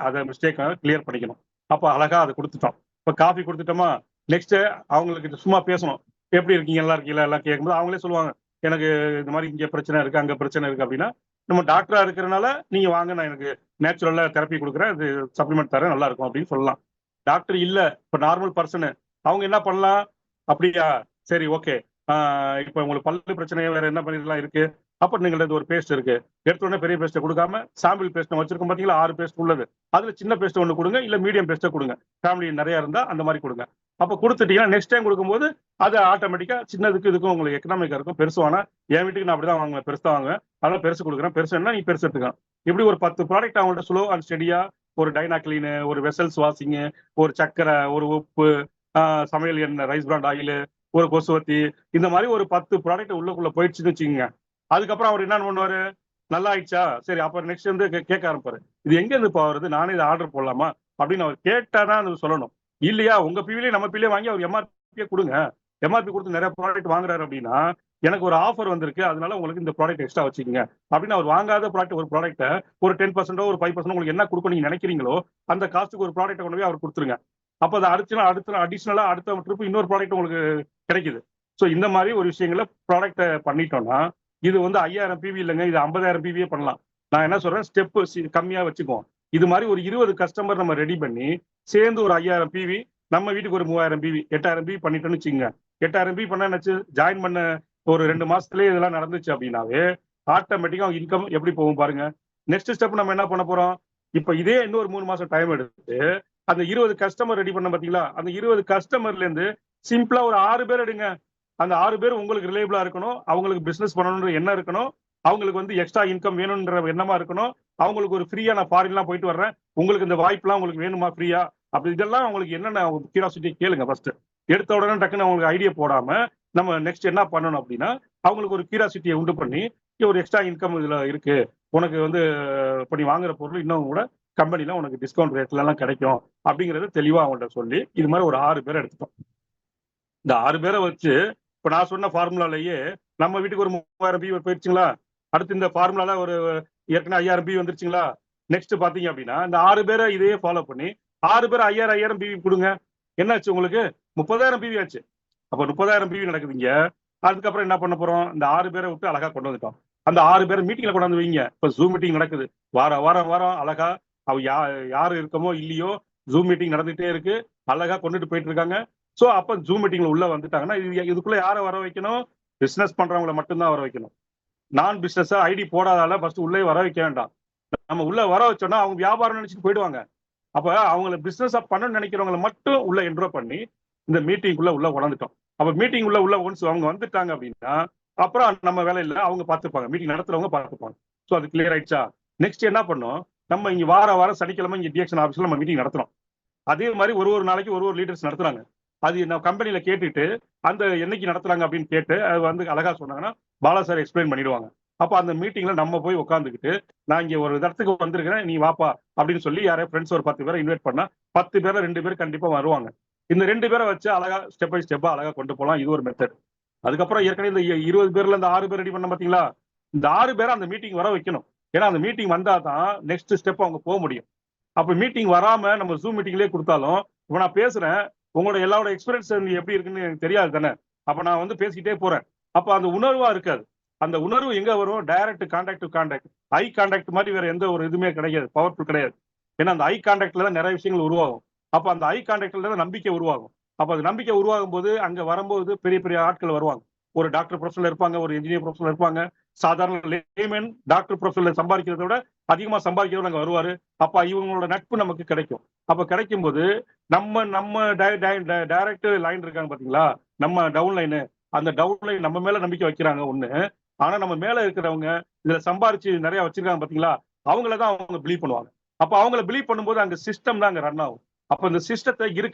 அதை மிஸ்டேக் கிளியர் பண்ணிக்கணும். அப்ப அழகா அதை கொடுத்துட்டோம். இப்ப காஃபி கொடுத்துட்டோமா, நெக்ஸ்ட் அவங்களுக்கு சும்மா பேசணும், எப்படி இருக்கீங்க, நல்லா இருக்கீங்களா, எல்லாம் கேட்கும்போது அவங்களே சொல்லுவாங்க, எனக்கு இந்த மாதிரி இங்க பிரச்சனை இருக்கு, அங்க பிரச்சனை இருக்கு அப்படின்னா, நம்ம டாக்டரா இருக்கிறனால நீங்க வாங்க, நான் எனக்கு நேச்சுரலா தெரப்பி கொடுக்குறேன், இது சப்ளிமெண்ட் தரேன், நல்லா இருக்கும் அப்படின்னு சொல்லலாம். டாக்டர் இல்ல, இப்ப நார்மல் பர்சனு, அவங்க என்ன பண்ணலாம், அப்படியா சரி ஓகே, இப்ப உங்களுக்கு பல்லு பிரச்சனை வேற என்ன பண்ணிடலாம் இருக்கு, அப்ப நீங்க ஒரு பேஸ்ட் இருக்கு, எடுத்த உடனே பெரிய பேஸ்ட்டை கொடுக்காம சாம்பிள் பேஸ்ட் வச்சிருக்கோம் பாத்தீங்களா, 6 பேஸ்ட் உள்ளது, அதுல சின்ன பேஸ்ட் ஒன்று கொடுங்க, இல்ல மீடியம் பேஸ்ட்டை கொடுங்க, ஃபேமிலி நிறைய இருந்தா அந்த மாதிரி கொடுங்க. அப்ப கொடுத்துட்டீங்கன்னா நெக்ஸ்ட் டைம் கொடுக்கும்போது அது ஆட்டோமேட்டிக்கா சின்னதுக்கு இதுக்கும் உங்களுக்கு எக்கனாமிக்கா இருக்கும். பெருசு வாங்க, என் வீட்டுக்கு நான் அப்படிதான் வாங்குவேன், பெருசு தான் வாங்குவேன், அதனால பெருசு கொடுக்குறேன், பெருசு என்ன நீ பெருசு எடுத்துக்கலாம். இப்படி ஒரு 10 ப்ராடக்ட் அவங்கள்ட்ட ஸ்லோ அண்ட் ஸ்டெடியா, ஒரு டைனா கிளீனு, ஒரு வெசல்ஸ் வாஷிங்கு, ஒரு சக்கரை, ஒரு உப்பு, சமையல் எண்ணெய், ரைஸ் பிராண்ட் ஆயில், ஒரு கொசுவத்தி, இந்த மாதிரி ஒரு 10 ப்ராடக்ட் உள்ளுக்குள்ள போயிடுச்சுன்னு வச்சுக்கோங்க. அதுக்கப்புறம் அவர் என்ன பண்ணுவாரு, நல்லா ஆயிடுச்சா, சரி அப்ப நெக்ஸ்ட் வந்து கேட்க ஆரம்பிப்பாரு, இது எங்க இருந்து வருது, நானே இதை ஆர்டர் போடலாமா அப்படின்னு அவர் கேட்டாதான் அது சொல்லணும். இல்லையா உங்க பிவிலே நம்ம பிவிலே வாங்கி அவர் எம்ஆர்பியே கொடுங்க, எம்ஆர்பி கொடுத்து நிறைய ப்ராடக்ட் வாங்குறாரு அப்படின்னா, எனக்கு ஒரு ஆஃபர் வந்திருக்கு, அதனால உங்களுக்கு இந்த ப்ராடக்ட் எக்ஸ்ட்ரா வச்சுக்கோங்க அப்படின்னு அவர் வாங்காத ப்ராடக்ட் ஒரு ப்ராடக்ட்டை ஒரு 10% ஒரு 5% உங்களுக்கு என்ன கொடுக்கும் நீங்க நினைக்கிறீங்களோ அந்த காஸ்ட்டுக்கு ஒரு ப்ராடக்ட்டை கொண்டு போய் அவர் கொடுத்துருங்க. அப்போ அது அடுத்த அடிஷனலா அடுத்த ட்ரிப் இன்னொரு ப்ராடக்ட் உங்களுக்கு கிடைக்குது. ஸோ இந்த மாதிரி ஒரு விஷயங்களை ப்ராடக்ட்டை பண்ணிட்டோம்னா, இது வந்து 5000 பிவி இல்லைங்க, இது 50000 பிவியே பண்ணலாம். நான் என்ன சொல்றேன், ஸ்டெப் கம்மியா வச்சுக்குவோம். இது மாதிரி ஒரு 20 கஸ்டமர் நம்ம ரெடி பண்ணி சேர்ந்து ஒரு 5000 பிவி, நம்ம வீட்டுக்கு ஒரு 3000 பிவி, 8000 பிவி பண்ணிட்டோம்னு வச்சுங்க. 8000 பிவி பண்ணா நினைச்சு ஜாயின் பண்ண ஒரு 2 மாசத்துலயே இதெல்லாம் நடந்துச்சு அப்படின்னாவே ஆட்டோமேட்டிக்கா அவங்க இன்கம் எப்படி போகும் பாருங்க. நெக்ஸ்ட் ஸ்டெப் நம்ம என்ன பண்ண போறோம், இப்ப இதே இன்னொரு 3 மாசம் டைம் எடுத்து அந்த 20 கஸ்டமர் ரெடி பண்ண பாத்தீங்களா, அந்த 20 கஸ்டமர்ல இருந்து சிம்பிளா ஒரு 6 பேர் எடுங்க. அந்த 6 பேர் உங்களுக்கு ரிலேபிளா இருக்கணும், அவங்களுக்கு பிசினஸ் பண்ணணும்ன்ற எண்ணம் இருக்கணும், அவங்களுக்கு வந்து எக்ஸ்ட்ரா இன்கம் வேணும்ன்ற எண்ணமா இருக்கணும், அவங்களுக்கு ஒரு ஃப்ரீயா நான் ஃபாரின்லாம் போயிட்டு வர்றேன், உங்களுக்கு இந்த வாய்ப்புலாம் உங்களுக்கு வேணுமா ஃப்ரீயா, அப்படி இதெல்லாம் அவங்களுக்கு என்னென்ன கியூரியாசிட்டி கேளுங்க ஃபர்ஸ்ட். எடுத்த உடனே டக்குன்னு அவங்களுக்கு ஐடியா போடாம நம்ம நெக்ஸ்ட் என்ன பண்ணணும் அப்படின்னா, அவங்களுக்கு ஒரு கியூரியாசிட்டியை உண்டு பண்ணி, ஒரு எக்ஸ்ட்ரா இன்கம் இதுல இருக்கு, உனக்கு வந்து இப்போ நீ வாங்குற பொருள் இன்னும் கூட கம்பெனில உனக்கு டிஸ்கவுண்ட் ரேட்ல எல்லாம் கிடைக்கும் அப்படிங்கறத தெளிவா அவங்கள்ட்ட சொல்லி இது மாதிரி ஒரு 6 பேரை எடுத்துட்டோம். இந்த 6 பேரை வச்சு இப்ப நான் சொன்ன ஃபார்முலாலேயே நம்ம வீட்டுக்கு ஒரு 3000 பிவி போயிடுச்சுங்களா, அடுத்து இந்த ஃபார்முலால ஒரு ஏற்கனவே 5000 பிவி வந்துருச்சுங்களா. நெக்ஸ்ட் பாத்தீங்க அப்படின்னா இந்த 6 பேரை இதையே ஃபாலோ பண்ணி 6 பேர் 5000 பிவி கொடுங்க, என்னாச்சு உங்களுக்கு 30000 பிவி ஆச்சு. அப்ப 30000 பிவி நடக்குதுங்க. அதுக்கப்புறம் என்ன பண்ண போறோம், இந்த 6 பேரை விட்டு அழகா கொண்டு வந்துட்டோம். அந்த 6 பேரை மீட்டிங்ல கொண்டாந்து வைங்க. இப்ப ஜூம் மீட்டிங் நடக்குது, வாரம் அழகா அவ யாரு இருக்கமோ இல்லையோ ஜூம் மீட்டிங் நடந்துட்டே இருக்கு, அழகா கொண்டுட்டு போயிட்டு இருக்காங்க. சோ அப்ப ஜூம் மீட்டிங்ல உள்ள வந்துட்டாங்கன்னா இதுக்குள்ள யாரை வர வைக்கணும், பிசினஸ் பண்றவங்களை மட்டும்தான் வர வைக்கணும். நான் பிசினஸ் ஐடி போடாதால ஃபர்ஸ்ட் உள்ளே வர வைக்க வேண்டாம். நம்ம உள்ள வர வச்சோம்னா அவங்க வியாபாரம் நினைச்சிட்டு போயிடுவாங்க. அப்ப அவங்களை பிசினஸ் பண்ணணும்னு நினைக்கிறவங்களை மட்டும் உள்ள என்ட்ரோ பண்ணி இந்த மீட்டிங்குள்ள உள்ள உணர்ந்துட்டோம். அப்ப மீட்டிங் உள்ள ஒன்ஸ் அவங்க வந்துட்டாங்க அப்படின்னா அப்புறம் நம்ம வேலை இல்லை, அவங்க பார்த்துப்பாங்க, மீட்டிங் நடத்துறவங்க பார்த்துப்பாங்க. ஸோ அது கிளியர் ஆயிடுச்சா. நெக்ஸ்ட் என்ன பண்ணோம், நம்ம இங்க வாரம் சனிக்கிழமை இங்க டிஎக்ஷன் ஆஃபீஸ்ல நம்ம மீட்டிங் நடத்துறோம். அதே மாதிரி ஒரு நாளைக்கு ஒரு லீடர்ஸ் நடத்துறாங்க. அது நம்ம கம்பெனில கேட்டுட்டு அந்த என்னைக்கு நடத்துறாங்க அப்படின்னு கேட்டு அது வந்து அழகா சொன்னாங்கன்னா பாலா சார் எக்ஸ்பிளைன் பண்ணிடுவாங்க. அப்ப அந்த மீட்டிங்ல நம்ம போய் உட்காந்துக்கிட்டு நான் இங்க ஒரு இடத்துக்கு வந்திருக்கிறேன் நீ வாப்பா அப்படின்னு சொல்லி யாரையும் ஃப்ரெண்ட்ஸ் ஒரு 10 பேரை இன்வைட் பண்ணா 10 பேரை 2 பேர் கண்டிப்பா வருவாங்க. இந்த 2 பேரை வச்சு அழகா ஸ்டெப் பை ஸ்டெப்பா அழகா கொண்டு போகலாம். இது ஒரு மெத்தட். அதுக்கப்புறம் ஏற்கனவே இந்த 20 பேர்ல இந்த 6 பேர் ரெடி பண்ண பாத்தீங்களா, இந்த 6 பேரை அந்த மீட்டிங் வர வைக்கணும். ஏன்னா அந்த மீட்டிங் வந்தா தான் நெக்ஸ்ட் ஸ்டெப் அவங்க போக முடியும். அப்ப மீட்டிங் வராம நம்ம ஜூம் மீட்டிங்லேயே கொடுத்தாலும் இப்ப நான் பேசுறேன், உங்களோட எல்லாரோட எக்ஸ்பீரியன்ஸ் எப்படி இருக்குன்னு எனக்கு தெரியாது தானே. அப்ப நான் வந்து பேசிக்கிட்டே போறேன். அப்ப அந்த உணர்வா இருக்காது. அந்த உணர்வு எங்க வரும், direct contact to contact, eye contact மாதிரி வேற எந்த ஒரு இதுவுமே கிடையாது, பவர்ஃபுல் கிடையாது. ஏன்னா அந்த ஐ கான்டாக்ட்ல தான் நிறைய விஷயங்கள் உருவாகும். அப்ப அந்த ஐ கான்டாக்ட்ல தான் நம்பிக்கை உருவாகும். அப்ப அது நம்பிக்கை உருவாகும் போது அங்க வரும்போது பெரிய பெரிய ஆட்கள் வருவாங்க. ஒரு டாக்டர் ப்ரொஃபஷனல் இருப்பாங்க, ஒரு இன்ஜினியர் ப்ரொஃபஷனல் இருப்பாங்க, சாதாரண லேமேன் டாக்டர் ப்ரொஃபஷனல் சம்பாதிக்கிறத விட அதிகமா சம்பாதிக்கிறவங்க அங்க வருவாரு. அப்ப இவங்களோட நட்பு நமக்கு கிடைக்கும். அப்ப கிடைக்கும் போது நம்ம டைரக்ட் லைன் இருக்காங்க பாத்தீங்களா, நம்ம டவுன் லைனு, அந்த டவுன் லைன் நம்ம மேல நம்பிக்கை வைக்கிறாங்க ஒண்ணு. ஆனா நம்ம மேல இருக்கிறவங்க இதுல சம்பாரிச்சு நிறைய வச்சிருக்காங்க பாத்தீங்களா, அவங்களதான் அவங்க பிலீவ் பண்ணுவாங்க. அப்ப அவங்கள பிலீவ் பண்ணும்போது அங்க சிஸ்டம் தான் அங்க ரன் ஆகும். அப்ப இந்த சிஸ்டத்தை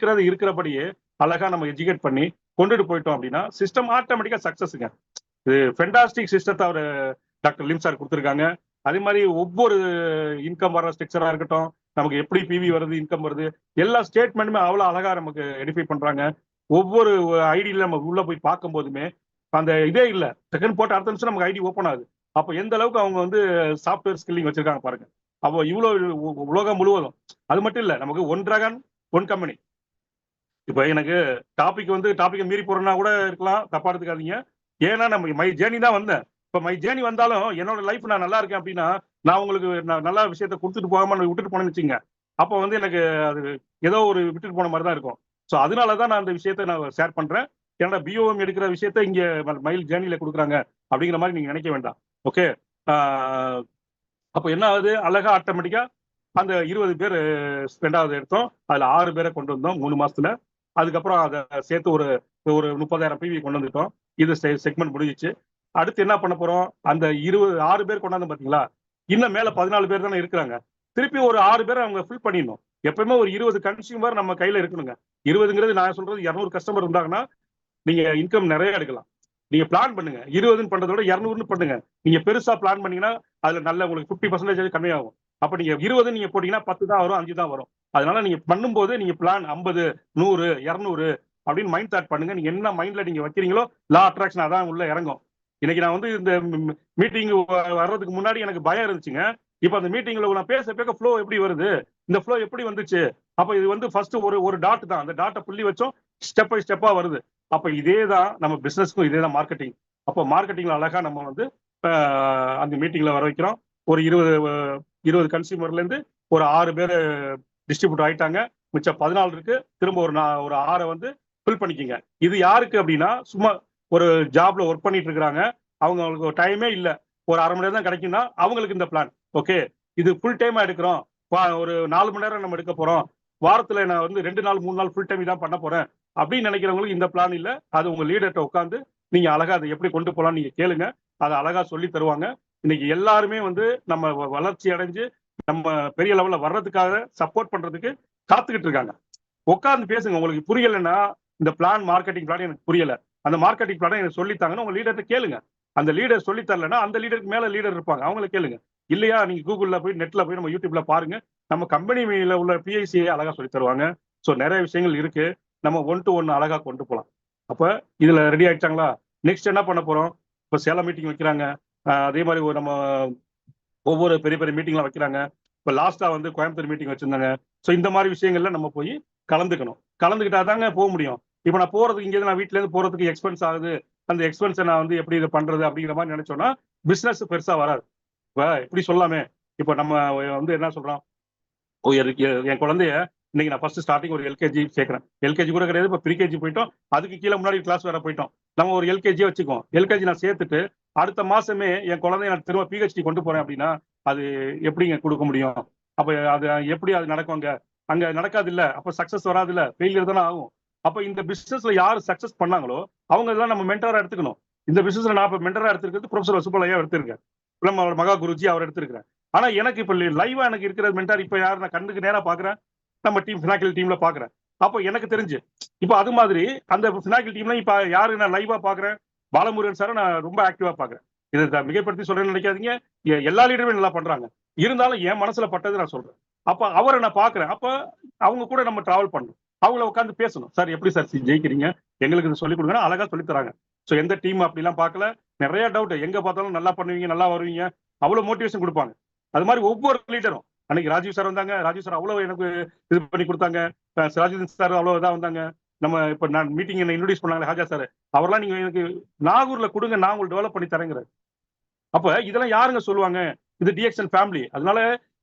இருக்கிறபடியே அழகா நம்ம எஜுகேட் பண்ணி கொண்டுட்டு போயிட்டோம் அப்படின்னா சிஸ்டம் ஆட்டோமேட்டிக்கா சக்சஸ்ங்க. இது ஃபென்டாஸ்டிக் சிஸ்டத்தை அவர் டாக்டர் லிம் சார் கொடுத்துருக்காங்க. அதே மாதிரி ஒவ்வொரு இன்கம் வர ஸ்ட்ரக்சரா இருக்கட்டும், நமக்கு எப்படி பிவி வருது, இன்கம் வருது, எல்லா ஸ்டேட்மெண்ட்டுமே அவ்வளவு அழகா நமக்கு எடிஃபை பண்றாங்க. ஒவ்வொரு ஐடியில நம்ம உள்ள போய் பார்க்கும் போதுமே அந்த இதே இல்லை, செகண்ட் போட்டு அடுத்த நிமிஷம் நமக்கு ஐடி ஓப்பன் ஆகுது. அப்போ எந்த அளவுக்கு அவங்க வந்து சாஃப்ட்வேர் ஸ்கில்லிங் வச்சிருக்காங்க பாருங்க. அப்போ இவ்வளவு உலகம் முழுவதும் அது மட்டும் இல்லை, நமக்கு ஒன் டிராகன் ஒன் கம்பெனி. இப்போ எனக்கு டாபிக் மீறி போறேன்னா கூட இருக்கலாம், தப்பா எடுத்துக்காதீங்க. ஏன்னா நம்ம மை ஜேர்னி தான் வந்தேன். இப்போ மை ஜேர்னி வந்தாலும் என்னோட லைஃப் நான் நல்லா இருக்கேன் அப்படின்னா நான் உங்களுக்கு நல்ல விஷயத்த கொடுத்துட்டு போகாம விட்டுட்டு போனேன்னு வச்சுங்க, அப்போ வந்து எனக்கு அது ஏதோ ஒரு விட்டுட்டு போன மாதிரி தான் இருக்கும். ஸோ அதனால தான் நான் அந்த விஷயத்த நான் ஷேர் பண்றேன். என்னோட பிஓஎம் எடுக்கிற விஷயத்த இங்க மைல் ஜேர்னில கொடுக்குறாங்க அப்படிங்கிற மாதிரி நீங்க நினைக்க வேண்டாம். ஓகே, அப்போ என்ன ஆகுது, அழகா ஆட்டோமேட்டிக்கா அந்த 20 பேர் ஸ்பெண்டாவது எடுத்தோம். அதுல 6 பேரை கொண்டு வந்தோம் 3 மாசத்துல. அதுக்கப்புறம் அதை சேர்த்து ஒரு 30,000 பிவி கொண்டு வந்துட்டோம். இது செக்மெண்ட் முடிஞ்சிச்சு. அடுத்து என்ன பண்ண போறோம், அந்த 6 பேர் கொண்டாந்து பாத்தீங்களா, இன்னும் மேல 14 பேர் தானே இருக்கிறாங்க. திருப்பி ஒரு 6 பேரை அவங்க ஃபில் பண்ணிடணும். எப்பவுமே ஒரு 20 கன்சியூமர் நம்ம கையில இருக்கணுங்க. 20ங்கிறது நான் சொல்றது 200 கஸ்டமர் இருந்தாங்கன்னா நீங்க இன்கம் நிறைய எடுக்கலாம். நீங்க பிளான் பண்ணுங்க. 20 பண்றதை விட 200 பண்ணுங்க. நீங்க பெருசா பிளான் பண்ணீங்கன்னா அதுல நல்ல உங்களுக்கு 50% கம்மியாகும். அப்ப நீங்க 20 நீங்க போட்டீங்கன்னா 10 தான் வரும், 5 தான் வரும். அதனால நீங்க பண்ணும்போது நீங்க பிளான் 50, 100, 200 அப்படின்னு மைண்ட் தாட் பண்ணுங்க. நீங்க என்ன மைண்ட்ல நீங்க வைக்கிறீங்களோ லா அட்ராக்ஷன் அதான் உள்ள இறங்கும். இன்னைக்கு நான் வந்து இந்த மீட்டிங் வர்றதுக்கு முன்னாடி எனக்கு பயம் இருந்துச்சுங்க. இப்ப அந்த மீட்டிங்ல நான் பேச ஃப்ளோ எப்படி வருது, இந்த ஃப்ளோ எப்படி வந்துச்சு. அப்ப இது வந்து ஃபர்ஸ்ட் ஒரு டாட் தான், அந்த டாட்டை புள்ளி வச்சோம், ஸ்டெப் பை ஸ்டெப்பா வருது. அப்ப இதே தான் நம்ம பிசினஸ்க்கும் இதே தான் மார்க்கெட்டிங். அப்போ மார்க்கெட்டிங்ல அழகா நம்ம வந்து அந்த மீட்டிங்ல வர வைக்கிறோம். ஒரு 20 கன்சியூமர்ல இருந்து ஒரு 6 பேர் டிஸ்ட்ரிபியூட் ஆயிட்டாங்க. மிச்சம் 14 இருக்கு. திரும்ப ஒரு 6 வந்து ஃபில் பண்ணிக்கிங்க. இது யாருக்கு அப்படின்னா, சும்மா ஒரு ஜாப்ல ஒர்க் பண்ணிட்டு இருக்காங்க, அவங்களுக்கு ஒரு டைமே இல்லை, ஒரு அரை மணி நேரம் தான் கிடைக்கும்னா அவங்களுக்கு இந்த பிளான். ஓகே, இது ஃபுல் டைமா எடுக்கிறோம், ஒரு 4 மணி நேரம் நம்ம எடுக்க போறோம், வாரத்துல நான் வந்து 2 நாள் 3 நாள் ஃபுல் டைம் தான் பண்ண போறேன் அப்படின்னு நினைக்கிறவங்களுக்கு இந்த பிளான் இல்ல. அது உங்க லீடர்கிட்ட உட்காந்து நீங்க அழகா அதை எப்படி கொண்டு போலாம் நீங்க கேளுங்க, அதை அழகா சொல்லி தருவாங்க. இன்னைக்கு எல்லாருமே வந்து நம்ம வளர்ச்சி அடைஞ்சு நம்ம பெரிய லெவல்ல வர்றதுக்காக சப்போர்ட் பண்றதுக்கு காத்துக்கிட்டு இருக்காங்க. உட்காந்து பேசுங்க. உங்களுக்கு புரியலைன்னா, இந்த பிளான் மார்க்கெட்டிங் பிளான் எனக்கு புரியல, அந்த மார்க்கெட்டிங் பிளான் எனக்கு சொல்லித்தாங்கன்னு உங்க லீடர்கிட்ட கேளுங்க. அந்த லீடர் சொல்லி தரலன்னா அந்த லீடருக்கு மேல லீடர் இருப்பாங்க, அவங்களை கேளுங்க. இல்லையா நீங்க கூகுள்ல போய் நெட்ல போய் நம்ம யூடியூப்ல பாருங்க, நம்ம கம்பெனில உள்ள பிஐசியை அழகா சொல்லி தருவாங்க. ஸோ நிறைய விஷயங்கள் இருக்கு, நம்ம 1 to 1 அழகா கொண்டு போகலாம். அப்ப இதுல ரெடி ஆயிடுச்சாங்களா, நெக்ஸ்ட் என்ன பண்ண போறோம். இப்போ சேலம் மீட்டிங் வைக்கிறாங்க, அதே மாதிரி நம்ம ஒவ்வொரு பெரிய பெரிய மீட்டிங்லாம் வைக்கிறாங்க. இப்போ லாஸ்டா வந்து கோயம்புத்தூர் மீட்டிங் வச்சிருந்தாங்க. ஸோ இந்த மாதிரி விஷயங்கள்ல நம்ம போய் கலந்துக்கணும். கலந்துக்கிட்டா தாங்க போக முடியும். இப்போ நான் போறதுக்கு இங்கேருந்து நான் வீட்டுல இருந்து போறதுக்கு எக்ஸ்பென்ஸ் ஆகுது, அந்த எக்ஸ்பென்ஸை நான் வந்து எப்படி இதை பண்றது அப்படிங்கிற மாதிரி நினைச்சோம்னா பிசினஸ் பெருசா வராது. இப்போ இப்படி சொல்லாமே, இப்போ நம்ம வந்து என்ன சொல்றோம், என் குழந்தைய இன்னைக்கு நான் ஃபர்ஸ்ட் ஸ்டார்டிங் ஒரு எல்கேஜி சேர்க்கிறேன். எல்கேஜி கூட கிடையாது, இப்போ ப்ரீகேஜி போயிட்டோம், அதுக்கு கீழே முன்னாடி கிளாஸ் வேற போயிட்டோம். நம்ம ஒரு எல்கேஜியே வச்சுக்கோம். எல்கேஜி நான் சேர்த்துட்டு அடுத்த மாசமே என் குழந்தைய நான் திரும்ப பிஹெச்டி கொண்டு போறேன் அப்படின்னா அது எப்படிங்க கொடுக்க முடியும். அப்ப அது எப்படி அது நடக்குங்க, அங்க நடக்காது இல்ல, அப்ப சக்சஸ் வராது இல்ல, ஃபெயிலியர் தானே ஆகும். அப்ப இந்த பிசினஸ்ல யாரு சக்சஸ் பண்ணாங்களோ அவங்க எல்லாம் நம்ம மென்டரா எடுத்துக்கணும். இந்த பிசினஸ்ல நான் இப்ப மென்டரா எடுத்திருக்கிறது ப்ரொஃபசர் வசுப்பலையா எடுத்திருக்கேன், நம்ம மகா குருஜி அவர் எடுத்திருக்கிறேன். ஆனா எனக்கு இப்ப லைவா எனக்கு இருக்கிற மென்டார் இப்ப யாரு நான் கண்ணுக்கு நேரா பாக்குறேன், நம்ம டீம் ஃபினாக்கிள் டீம்ல பாக்குறேன். அப்போ எனக்கு தெரிஞ்சு இப்ப அது மாதிரி அந்த ஃபினாக்கிள் டீம்ல இப்ப யாரு நான் லைவா பாக்குறேன், பாலமுருகன் சார் நான் ரொம்ப ஆக்டிவா பாக்குறேன். இதை மிகைப்படுத்தி சொல்றேன்னு நினைக்காதீங்க, எல்லா லீடருமே நல்லா பண்றாங்க. இருந்தாலும் என் மனசுல பட்டது நான் சொல்றேன். அப்ப அவரை நான் பாக்குறேன், அப்ப அவங்க கூட நம்ம டிராவல் பண்ணணும், அவங்கள உட்காந்து பேசணும். சார் எப்படி சார் ஜெயிக்கிறீங்க, எங்களுக்கு இது சொல்லிக் கொடுங்க, அழகா சொல்லி தராங்க. ஸோ எந்த டீம் அப்படிலாம் பார்க்கல, நிறைய டவுட், எங்க பார்த்தாலும் நல்லா பண்ணுவீங்க, நல்லா வருவீங்க, அவ்வளவு மோட்டிவேஷன் கொடுப்பாங்க. அது மாதிரி ஒவ்வொரு லீடரும், அன்னைக்கு ராஜீவ் சார் வந்தாங்க, ராஜீவ் சார் அவ்வளவு எனக்கு இது பண்ணி கொடுத்தாங்க, ராஜேந்திரன் சார் அவ்வளவு இதாக வந்தாங்க. நம்ம இப்ப நான் மீட்டிங் என்ன இன்ட்ரோடியூஸ் பண்ணாங்க ஹாஜா சார், அவர்லாம் நீங்க எனக்கு நாகூர்ல கொடுங்க, நான் உங்களுக்கு டெவலப் பண்ணி தரேங்கிறார். அப்ப இதெல்லாம் யாருங்க சொல்லுவாங்க, இது டிஎக்ஸ்என் ஃபேமிலி. அதனால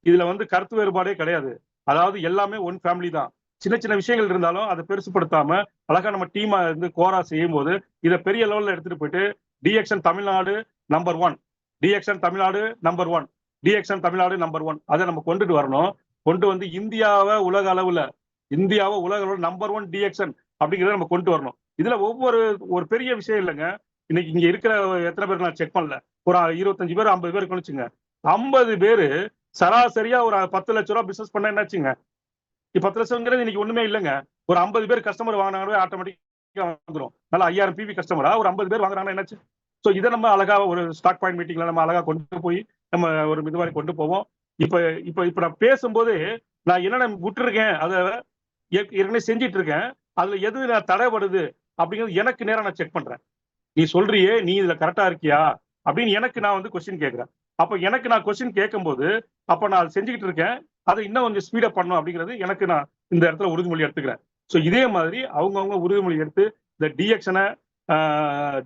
இதுல வந்து கருத்து வேறுபாடே கிடையாது. அதாவது எல்லாமே ஒன் ஃபேமிலி தான். சின்ன சின்ன விஷயங்கள் இருந்தாலும் அதை பெருசுப்படுத்தாம அழகா நம்ம டீமா இருந்து கோரா செய்யும் போது இதை பெரிய லெவல்ல எடுத்துட்டு போயிட்டு TXN Tamil Nadu number 1, TXN Tamil Nadu number 1, TXN Tamil Nadu number 1 அதை நம்ம கொண்டுட்டு வரணும். கொண்டு வந்து இந்தியாவை உலக அளவுல நம்பர் 1 டிஎக்ஸ்என் அப்படிங்கிறத நம்ம கொண்டு வரணும். இதுல ஒரு பெரிய விஷயம் இல்லைங்க. இன்னைக்கு இங்க இருக்கிற எத்தனை பேருக்கு நான் செக் பண்ணல, ஒரு 25 பேர் 50 பேர் கழிச்சுங்க, 50 பேரு சராசரியா ஒரு 10 லட்சம் ரூபாய் பிசினஸ் பண்ண என்னாச்சுங்க. 10 லட்சம்ங்கிறது இன்னைக்கு ஒண்ணுமே இல்லைங்க. ஒரு 50 பேர் கஸ்டமர் வாங்கினாவே ஆட்டோமேட்டிக்கா வந்துடும். நல்லா 5000 பிவி கஸ்டமரா ஒரு 50 பேர் வாங்குறாங்கன்னா என்னாச்சு, ஸோ இதை நம்ம அழகா ஒரு ஸ்டாக் பாயிண்ட் மீட்டிங்ல நம்ம அழகா கொண்டு போய் நம்ம ஒரு இதுவாரி கொண்டு போவோம். இப்ப இப்ப இப்ப நான் பேசும்போது நான் என்னென்ன விட்டுருக்கேன், அதை ஏற்கனவே செஞ்சிட்டு இருக்கேன், அதுல எது நான் தடைபடுது அப்படிங்கிறது எனக்கு நேரம் நான் செக் பண்றேன். நீ சொல்றியே, நீ இதுல கரெக்டா இருக்கியா அப்படின்னு எனக்கு நான் வந்து கொஸ்டின் கேட்கிறேன். அப்ப எனக்கு நான் கொஸ்டின் கேட்கும்போது அப்ப நான் அதை செஞ்சுக்கிட்டு இருக்கேன், அதை இன்னும் கொஞ்சம் ஸ்பீடப் பண்ணும் அப்படிங்கிறது எனக்கு நான் இந்த இடத்துல உறுதிமொழி எடுத்துக்கிறேன். ஸோ இதே மாதிரி அவங்கவுங்க உறுதிமொழி எடுத்து இந்த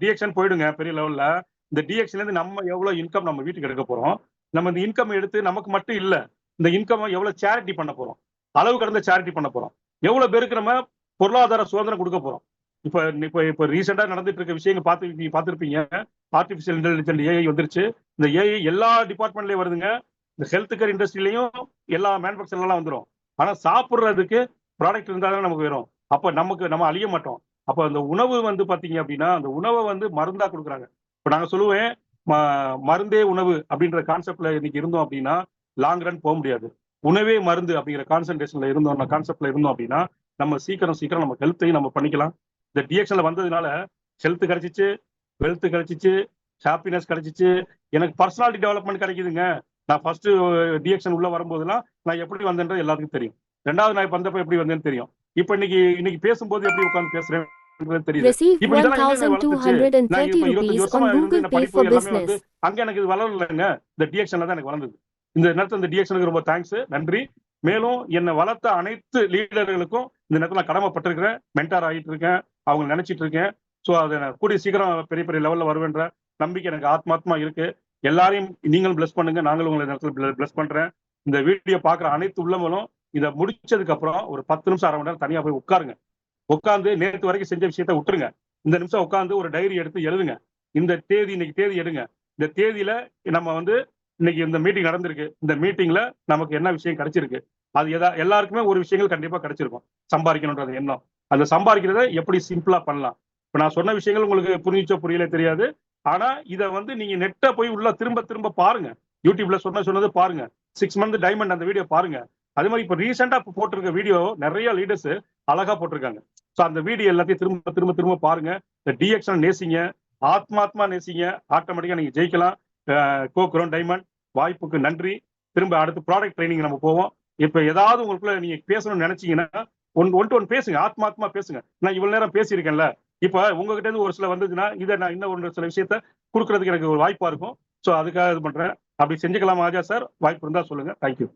டிஎக்ஷன் போயிடுங்க பெரிய லெவல்ல. இந்த டிஎக்ஷன்ல இருந்து நம்ம எவ்வளவு இன்கம் நம்ம வீட்டுக்கு எடுக்க போறோம், நம்ம இந்த இன்கம் எடுத்து நமக்கு மட்டும் இல்ல, இந்த இன்கம் எவ்வளவு சேரிட்டி பண்ண போறோம், அளவு கடந்த சேரிட்டி பண்ண போறோம், எவ்வளவு பேருக்கு நம்ம பொருளாதார சுதந்திரம் கொடுக்க போறோம். இப்ப இப்ப இப்ப ரீசெண்டா நடந்துட்டு இருக்க விஷயங்கள் பார்த்திருப்பீங்க. ஆர்டிபிஷியல் இன்டெலிஜென்ட் ஏஐ வந்துருச்சு. இந்த ஏஐ எல்லா டிபார்ட்மெண்ட்லயும் வருதுங்க. இந்த ஹெல்த் கேர் இண்டஸ்ட்ரியிலையும் எல்லா மேனுபேக்சர்லாம் வந்துடும். ஆனா சாப்பிடுறதுக்கு ப்ராடக்ட் இருந்தாலும் நமக்கு வரும். அப்ப நம்ம அழிய மாட்டோம். அப்ப அந்த உணவு வந்து பாத்தீங்க அப்படின்னா அந்த உணவை வந்து மருந்தா கொடுக்குறாங்க. இப்ப நாங்க சொல்லுவேன், மருந்தே உணவு அப்படின்ற கான்செப்ட்ல இன்னைக்கு இருந்தோம் அப்படின்னா லாங் ரன் போக முடியாது. உணவே மருந்து அப்படிங்கிற கான்சென்ட்ரேஷன்ல இருந்தோம், கான்செப்ட்ல இருந்தோம் அப்படின்னா நம்ம சீக்கிரம் நம்ம ஹெல்த்தையும் நம்ம பண்ணிக்கலாம். இந்த டிஎக்ஷன்ல வந்ததுனால ஹெல்த் கிடைச்சிச்சு, வெல்த் கிடைச்சிச்சு, ஹாப்பினஸ் கிடைச்சிச்சு, எனக்கு பர்சனாலிட்டி டெவலப்மெண்ட் கிடைக்குதுங்க. நான் ஃபர்ஸ்ட் டிஎக்ஷன் உள்ள வரும்போதெல்லாம் நான் எப்படி வந்தேன்றது எல்லாத்துக்கும் தெரியும். ரெண்டாவது நான் வந்தப்ப எப்படி வந்தேன்னு தெரியும். இப்ப இன்னைக்கு பேசும்போது எப்படி உட்கார்ந்து பேசுறேன் தெரியுது. Received இப்ப இதெல்லாம் எங்க வளர்ந்துச்சு? நான் 1,230 இப்ப 25 rupees வருஷமா on இருந்து Google இந்த Pay படிப்பு for எல்லாமே வந்து business. அங்க எனக்கு இது வளரலைங்க. இந்த டிஎக்ஷன்ல தான் எனக்கு வளர்ந்தது. இந்த நேரத்தில் இந்த டிஎக்ஷனுக்கு ரொம்ப தேங்க்ஸ், நன்றி. மேலும் என்னை வளர்த்த அனைத்து லீடர்களுக்கும் இந்த நேரத்தில் நான் கடமைப்பட்டிருக்கிறேன். மென்டார் ஆகிட்டு இருக்கேன், அவங்க நினைச்சிட்டு இருக்கேன். ஸோ அதை நான் கூடிய சீக்கிரம் பெரிய லெவல்ல வருவேன்ற நம்பிக்கை எனக்கு ஆத்மாத்மா இருக்கு. எல்லாரையும் நீங்களும் பிளஸ் பண்ணுங்க, நாங்களும் உங்களை நேரத்தில் பிளஸ் பண்றேன். இந்த வீடியோ பார்க்குற அனைத்து உள்ளவங்களும் இதை முடிச்சதுக்கு அப்புறம் ஒரு 10 நிமிஷம் அரை மணி நேரம் தனியா போய் உட்காருங்க. உட்காந்து நேற்று வரைக்கும் செஞ்ச விஷயத்த விட்டுருங்க. இந்த நிமிஷம் உட்காந்து ஒரு டைரி எடுத்து எழுதுங்க. இந்த தேதி, இன்னைக்கு தேதி எடுங்க. இந்த தேதியில நம்ம வந்து இன்னைக்கு இந்த மீட்டிங் நடந்திருக்கு, இந்த மீட்டிங்ல நமக்கு என்ன விஷயம் கிடைச்சிருக்கு, அது எல்லாருக்குமே ஒரு விஷயங்கள் கண்டிப்பா கிடைச்சிருக்கும். சம்பாதிக்கணும்ன்றது எண்ணம், அந்த சம்பாதிக்கிறத எப்படி சிம்பிளா பண்ணலாம். இப்ப நான் சொன்ன விஷயங்கள் உங்களுக்கு புரிஞ்சோ புரியல தெரியாது. ஆனா இதை வந்து நீங்க நெட்டை போய் உள்ள திரும்ப பாருங்க. யூடியூப்ல சொன்னது பாருங்க. 6 மந்த் டைமண்ட் அந்த வீடியோ பாருங்க. அதே மாதிரி இப்ப ரீசெண்டா போட்டிருக்க வீடியோ நிறைய லீடர்ஸ் அழகா போட்டிருக்காங்க. ஸோ அந்த வீடியோ எல்லாத்தையும் திரும்ப பாருங்க. இந்த டிஎக்ஷன் நேசிங்க, ஆத்மாத்மா நேசிங்க, ஆட்டோமேட்டிக்கா நீங்க ஜெயிக்கலாம். கோக்குறோம் டைமண்ட். வாய்ப்புக்கு நன்றி. திரும்ப அடுத்து ப்ராடக்ட் ட்ரைனிங் நம்ம போவோம். இப்ப ஏதாவது உங்களுக்குள்ள நீங்க பேசணும்னு நினைச்சீங்கன்னா ஒன் பேசுங்க, ஆத்மாத்மா பேசுங்க. நான் இவ்வளவு நேரம் பேசியிருக்கேன்ல, இப்ப உங்ககிட்ட இருந்து ஒரு சில வந்ததுன்னா இதை நான் இன்னும் ஒரு சில விஷயத்த கொடுக்கறதுக்கு எனக்கு ஒரு வாய்ப்பா இருக்கும். ஸோ அதுக்காக இது பண்றேன். அப்படி செஞ்சுக்கலாம் ஆஜா சார், வாய்ப்பு இருந்தா சொல்லுங்க. தேங்க்யூ.